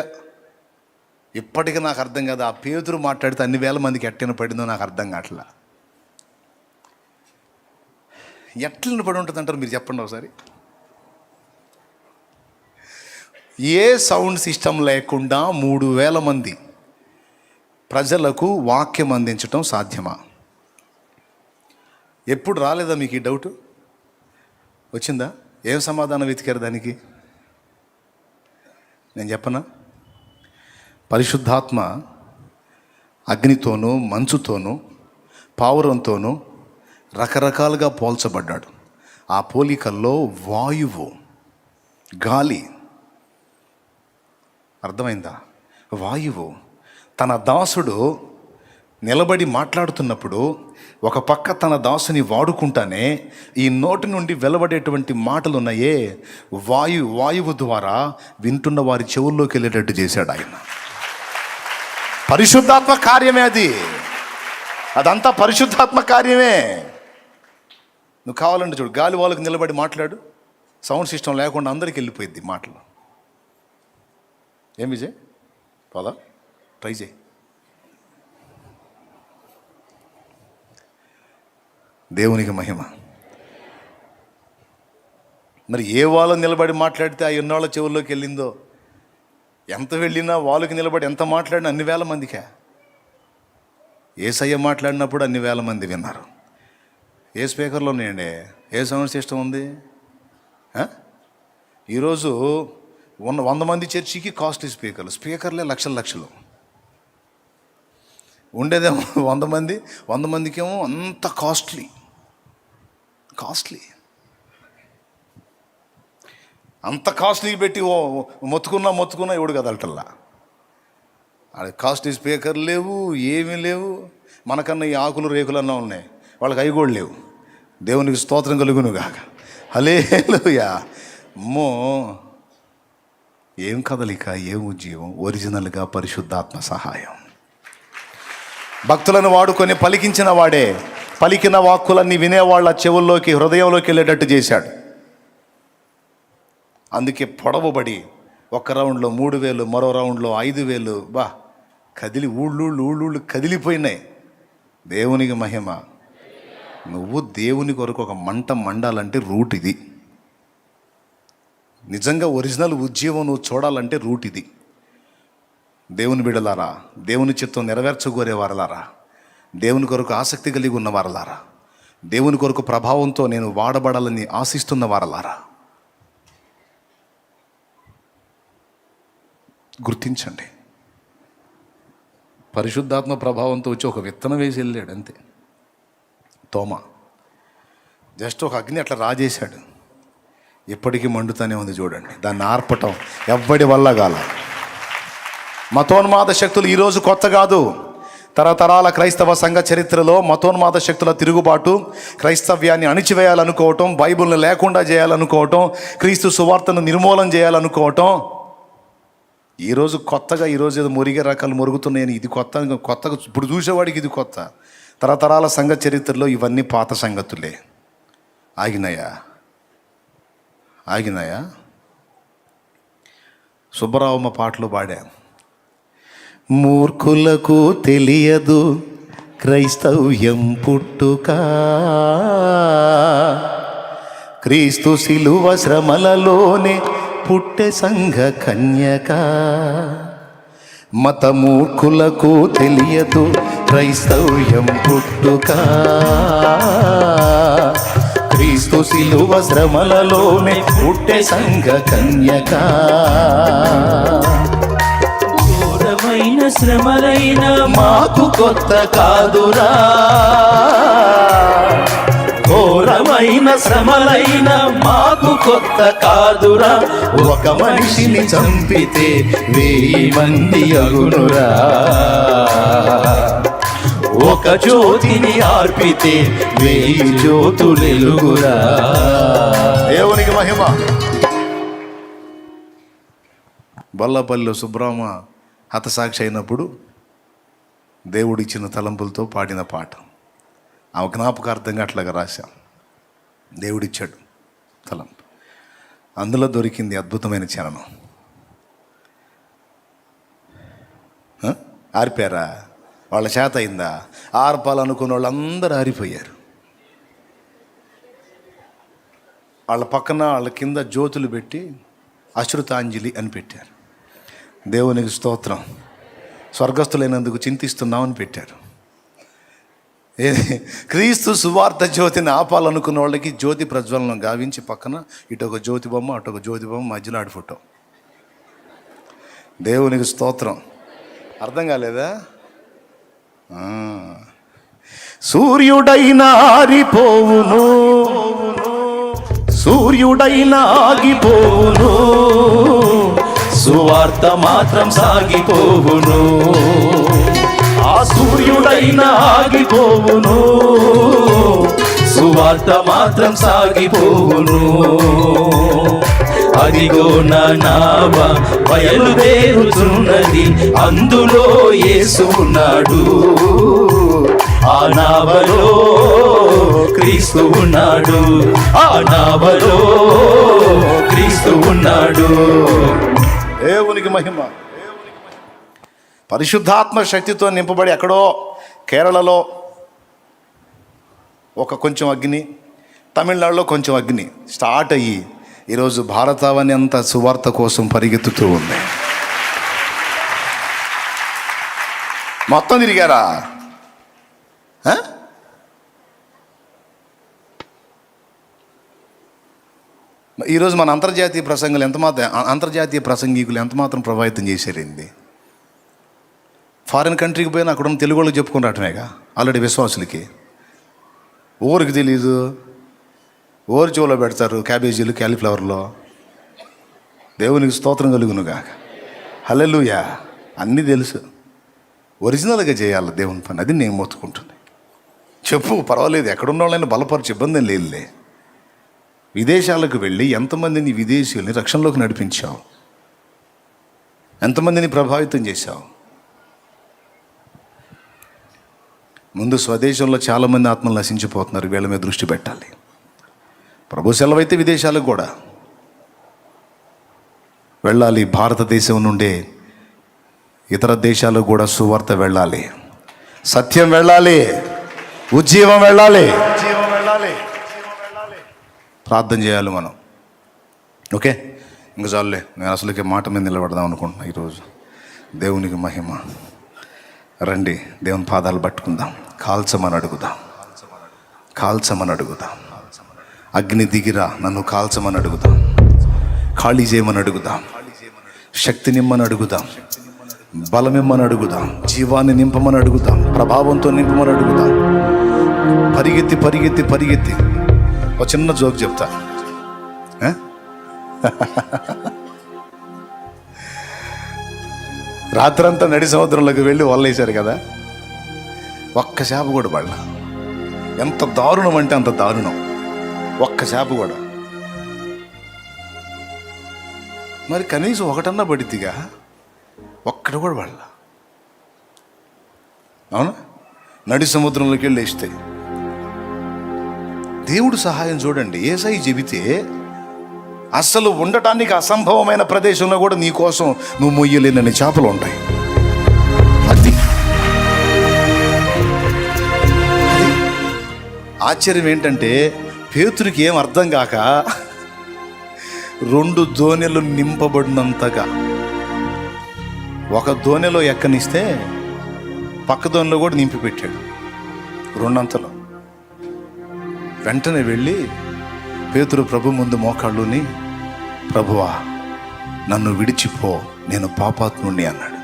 ఇప్పటికీ నాకు అర్థం కాదు, ఆ పేతురు మాట్లాడితే అన్ని వేల మందికి ఎట్టిన పడిందో నాకు అర్థం కావట్లా. ఎట్లని పడి ఉంటుంది అంటారు మీరు చెప్పండి ఒకసారి. ఏ సౌండ్ సిస్టమ్ లేకుండా 3000 మంది ప్రజలకు వాక్యం అందించటం సాధ్యమా? ఎప్పుడు రాలేదా మీకు ఈ డౌట్? వచ్చిందా? ఏం సమాధానం వెతికారు దానికి? నేను చెప్పనా? పరిశుద్ధాత్మ అగ్నితోనూ మంచుతోనూ పావురంతోనూ రకరకాలుగా పోల్చబడ్డాడు. ఆ పోలికల్లో వాయువు, గాలి, అర్థమైందా? వాయువు తన దాసుడు నిలబడి మాట్లాడుతున్నప్పుడు ఒక పక్క తన దాసుని వాడుకుంటానే ఈ నోటి నుండి వెలువడేటువంటి మాటలు ఉన్నాయే, వాయువు ద్వారా వింటున్న వారి చెవుల్లోకి వెళ్ళేటట్టు చేశాడు ఆయన. పరిశుద్ధాత్మ కార్యమే అది, అదంతా పరిశుద్ధాత్మ కార్యమే. నువ్వు కావాలంటే చూడు, గాలి వాళ్ళకి నిలబడి మాట్లాడు, సౌండ్ సిస్టమ్ లేకుండా అందరికి వెళ్ళిపోయింది మాటలు. ఏం విజయ్ పోదా, ట్రై చేయి. దేవునికి మహిమ. మరి ఏ వాళ్ళు నిలబడి మాట్లాడితే ఆ ఎన్నోళ్ళ చెవుల్లోకి వెళ్ళిందో, ఎంత వెళ్ళినా వాళ్ళకి నిలబడి ఎంత మాట్లాడినా అన్ని వేల మందికే. యేసయ్య మాట్లాడినప్పుడు అన్ని వేల మంది విన్నారు. ఏ స్పీకర్లో ఉన్నాయండి? ఏ సౌండ్ సిస్టమ్ ఉంది? ఈరోజు 100 మంది చర్చికి కాస్ట్లీ స్పీకర్లే లక్షలు ఉండేదేమో 100 మందికేమో అంత కాస్ట్లీ. అంత కాస్ట్లీ పెట్టి మొత్తుకున్నా ఎవడు కదలటల్లా. అది కాస్ట్లీ స్పీకర్ లేవు, ఏమీ లేవు. మనకన్నా ఈ ఆకులు రేకులన్నా ఉన్నాయి, వాళ్ళకి అవి కూడా లేవు. దేవునికి స్తోత్రం కలుగును గాక. హల్లెలూయా. అమ్మో, ఏం కదలిక, ఏం ఉజ్జీవం! ఒరిజినల్గా పరిశుద్ధాత్మ సహాయం. భక్తులను వాడుకొని పలికించిన వాడే పలికిన వాక్కులన్నీ వినేవాళ్ళ చెవుల్లోకి, హృదయంలోకి వెళ్ళేటట్టు చేశాడు. అందుకే పొడవబడి ఒక రౌండ్లో 3000, మరో రౌండ్లో 5000, కదిలి ఊళ్ళు కదిలిపోయినాయి. దేవునికి మహిమ. నువ్వు దేవుని కొరకు ఒక మంట మండాలంటే రూట్ ఇది. నిజంగా ఒరిజినల్ ఉజ్జీవం నువ్వు చూడాలంటే రూట్ ఇది. దేవుని బిడ్డలారా, దేవుని చిత్తం నెరవేర్చగోరే వారలారా, దేవుని కొరకు ఆసక్తి కలిగి ఉన్న వారలారా, దేవుని కొరకు ప్రభావంతో నేను వాడబడాలని ఆశిస్తున్న వారలారా, గుర్తించండి. పరిశుద్ధాత్మ ప్రభావంతో వచ్చి ఒక విత్తనం వేసి వెళ్ళాడు అంతే. తోమా జస్ట్ ఒక అగ్ని అట్లా రాజేశాడు, ఎప్పటికీ మండుతానే ఉంది. చూడండి, దాన్ని ఆర్పటం ఎవ్వడి వల్ల కాల. మతోన్మాద శక్తులు ఈరోజు కొత్త కాదు. తరతరాల క్రైస్తవ సంఘ చరిత్రలో మతోన్మాద శక్తుల తిరుగుబాటు, క్రైస్తవ్యాన్ని అణిచివేయాలనుకోవటం, బైబిల్ని లేకుండా చేయాలనుకోవటం, క్రీస్తు సువార్తను నిర్మూలన చేయాలనుకోవటం ఈరోజు కొత్తగా, ఈరోజు ఏదో మురిగే రకాలు మురుగుతున్నాయని ఇది కొత్తగా ఇప్పుడు చూసేవాడికి ఇది కొత్త. తరతరాల సంఘ చరిత్రలో ఇవన్నీ పాత సంగతులే. ఆగినాయా? సుబ్బరావమ్మ పాటలు పాడా. మూర్ఖులకు తెలియదు క్రైస్తవ్యం పుట్టుక, క్రీస్తు శిలువ శ్రమలలోనే పుట్టె సంఘ కన్యక. మత మూర్ఖులకు తెలియదు క్రైస్తవ్యం పుట్టుక, క్రీస్తు శిలువ శ్రమలలోనే పుట్టె సంఘ కన్యక. ఘోరమైన శ్రమలైన మాకు కొత్త కాదురా, ఘోరమైన శ్రమలైన మాకు కొత్త కాదురా. ఒక మనిషిని చంపితే 1000 మంది అగునురా, ఒక జ్యోతిని ఆర్పితే 1000 జ్యోతులెలుగురా. దేవునికి మహిమ. బొల్లపల్లిలో సుబ్రహ్మ హతసాక్షి అయినప్పుడు దేవుడిచ్చిన తలంపులతో పాడిన పాట. ఆ జ్ఞాపకార్థంగా అట్లాగా రాశాం. దేవుడిచ్చాడు తలంపు, అందులో దొరికింది అద్భుతమైన చరణం. ఆరిపోయారా? వాళ్ళ చేత అయిందా? ఆర్పాలనుకున్న వాళ్ళందరూ ఆరిపోయారు. వాళ్ళ పక్కన వాళ్ళ కింద జ్యోతులు పెట్టి అశ్రుతాంజలి అని పెట్టారు. దేవునికి స్తోత్రం, స్వర్గస్థులైనందుకు చింతిస్తున్నామని పెట్టారు. క్రీస్తు సువార్త జ్యోతిని ఆపాలనుకున్న వాళ్ళకి జ్యోతి ప్రజ్వలనం గావించి పక్కన ఇటు ఒక జ్యోతి బొమ్మ, అటు ఒక జ్యోతి బొమ్మ, మధ్యలో ఆడి ఫోటో. దేవునికి స్తోత్రం. అర్థం కాలేదా? సూర్యుడైనా ఆరిపోవును, సూర్యుడైనా ఆగిపోవును, సువార్త మాత్రం సాగిపోవును. ఆ సూర్యుడైనా ఆగిపోవును, సువార్త మాత్రం సాగిపోవును. అదిగో నా నావ బయలుదేరుతున్నది, అందులో యేసు ఉన్నాడు. ఆ నావలో క్రీస్తు ఉన్నాడు, ఆ నావలో క్రీస్తు ఉన్నాడు. దేవునికి మహిమ. పరిశుద్ధాత్మ శక్తితో నింపబడి ఎక్కడో కేరళలో కొంచెం అగ్ని, తమిళనాడులో కొంచెం అగ్ని స్టార్ట్ అయ్యి ఈరోజు భారతావని అంతా సువార్త కోసం పరిగెత్తుతూ ఉంది. మొత్తం తిరిగారా? ఈరోజు మన అంతర్జాతీయ ప్రసంగికులు ఎంతమాత్రం ప్రభావితం చేశారండి. ఫారిన్ కంట్రీకి పోయినా అక్కడ ఉన్న తెలుగు వాళ్ళకి చెప్పుకుని రావటమేగా ఆల్రెడీ విశ్వాసులకి. ఊరికి తెలీదు, ఊరి చెవులో పెడతారు క్యాబేజీలు క్యాలీఫ్లవర్లో. దేవునికి స్తోత్రం కలుగునుగా. హల్లెలూయా. అన్నీ తెలుసు, ఒరిజినల్గా చేయాలి దేవుని పని. అది నేను మొత్తుకుంటుంది. చెప్పు, పర్వాలేదు, ఎక్కడున్న వాళ్ళైనా బలపరచు, ఇబ్బంది ఏం లేదులే. విదేశాలకు వెళ్ళి ఎంతమందిని విదేశీయుల్ని రక్షణలోకి నడిపించావు, ఎంతమందిని ప్రభావితం చేశావు. ముందు స్వదేశంలో చాలామంది ఆత్మలు నశించిపోతున్నారు, వీళ్ళ మీద దృష్టి పెట్టాలి. ప్రభు సెలవైతే విదేశాలకు కూడా వెళ్ళాలి. భారతదేశం నుండే ఇతర దేశాలకు కూడా సువార్త వెళ్ళాలి, సత్యం వెళ్ళాలి, ఉజ్జీవం వెళ్ళాలి. ప్రార్థన చేయాలి మనం. ఓకే, ఇంకా చాలులే, నేను అసలుకే మాట మీద నిలబడదాం అనుకుంటున్నా ఈరోజు. దేవునికి మహిమ. రండి, దేవుని పాదాలు పట్టుకుందాం, కాల్చమని అడుగుదాం. కాల్చమని అడుగుదాం. అగ్ని దిగిరా, నన్ను కాల్చమని అడుగుదాం. ఖాళీ చేయమని అడుగుదాం. శక్తి నిమ్మని అడుగుదాం. బలమిమ్మని అడుగుదాం. జీవాన్ని నింపమని అడుగుదాం. ప్రభావంతో నింపమని అడుగుదాం. పరిగెత్తి పరిగెత్తి పరిగెత్తి ఒక చిన్న జోక్ చెప్తా. రాత్రంతా నడి సముద్రంలోకి వెళ్ళి వల్లేశారు కదా, ఒక్క చేప కూడా పడలా. ఎంత దారుణం అంటే అంత దారుణం. ఒక్క చేప కూడా. మరి కనీసం ఒకటన్నా పడిద్దిగా, ఒక్కటి కూడా పడలా. అవునా? నడి సముద్రంలోకి వెళ్ళి వేస్తే దేవుడు సహాయం చూడండి. యేసయ్య చెబితే అసలు ఉండటానికి అసంభవమైన ప్రదేశంలో కూడా నీ కోసం నువ్వు మొయ్యలేనని చేపలు ఉంటాయి. అది ఆశ్చర్యం ఏంటంటే, పేతురికి ఏం అర్థం కాక 2 దోణెలు నింపబడినంతగా ఒక దోణెలో ఎక్కనిస్తే పక్క దోణిలో కూడా నింపి పెట్టాడు 2 అంతలు. వెంటనే వెళ్ళి పేతురు ప్రభు ముందు మోకాళ్ళుని, ప్రభువా నన్ను విడిచిపో, నేను పాపాత్ముణ్ణి అన్నాడు.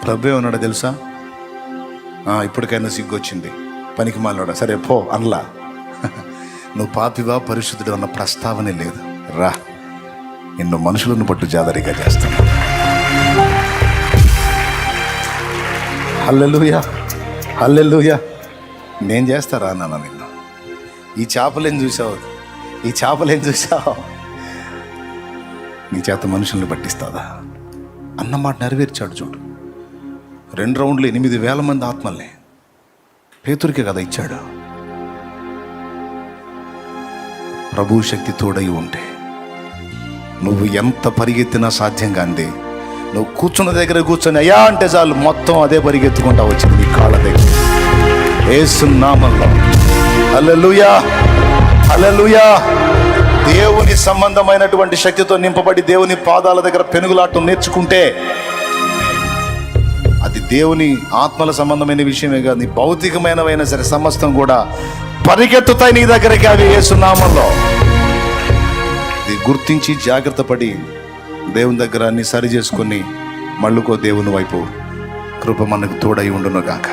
ప్రభు ఏమన్నాడు తెలుసా? ఇప్పటికైనా సిగ్గొచ్చింది, పనికి మాలోడా, సరే పో అనలా. నువ్వు పాపివా పరిశుద్ధుడు అన్న ప్రస్తావనే లేదు. రా, నిన్ను మనుషులను పట్టు జాదరిగా చేస్తాను. హల్లెలూయా, హల్లెలూయా. నేను చేస్తారా నాన్న నిన్ను? ఈ చేపలేం చూసావు, ఈ చేపలేం చూసావు, నీ చేత మనుషుల్ని పట్టిస్తాదా అన్నమాట నెరవేర్చాడు. చూడు, 2 రౌండ్లు 8,000 మంది ఆత్మల్ని పేతురికే కదా ఇచ్చాడు. ప్రభు శక్తి తోడై ఉంటే నువ్వు ఎంత పరిగెత్తినా సాధ్యం కాంది. నువ్వు కూర్చున్న దగ్గర కూర్చొని అయ్యా అంటే చాలు, మొత్తం అదే పరిగెత్తుకుంటా వచ్చింది నీ కాళ్ళ దగ్గర. యేసు నామములో హల్లెలూయా, హల్లెలూయా. దేవుని సంబంధమైనటువంటి శక్తితో నింపబడి దేవుని పాదాల దగ్గర పెనుగులాటం నేర్చుకుంటే అది దేవుని ఆత్మల సంబంధమైన విషయమే కాదు, నీ భౌతికమైనవైనా సరే సమస్తం కూడా పరిగెత్తుతాయి నీ దగ్గరికి. అవి యేసు నామములో ఇది గుర్తించి జాగ్రత్త పడి దేవుని దగ్గర అన్ని సరి చేసుకొని మళ్ళుకో దేవుని వైపు. కృప మనకు తోడై ఉండును గాక.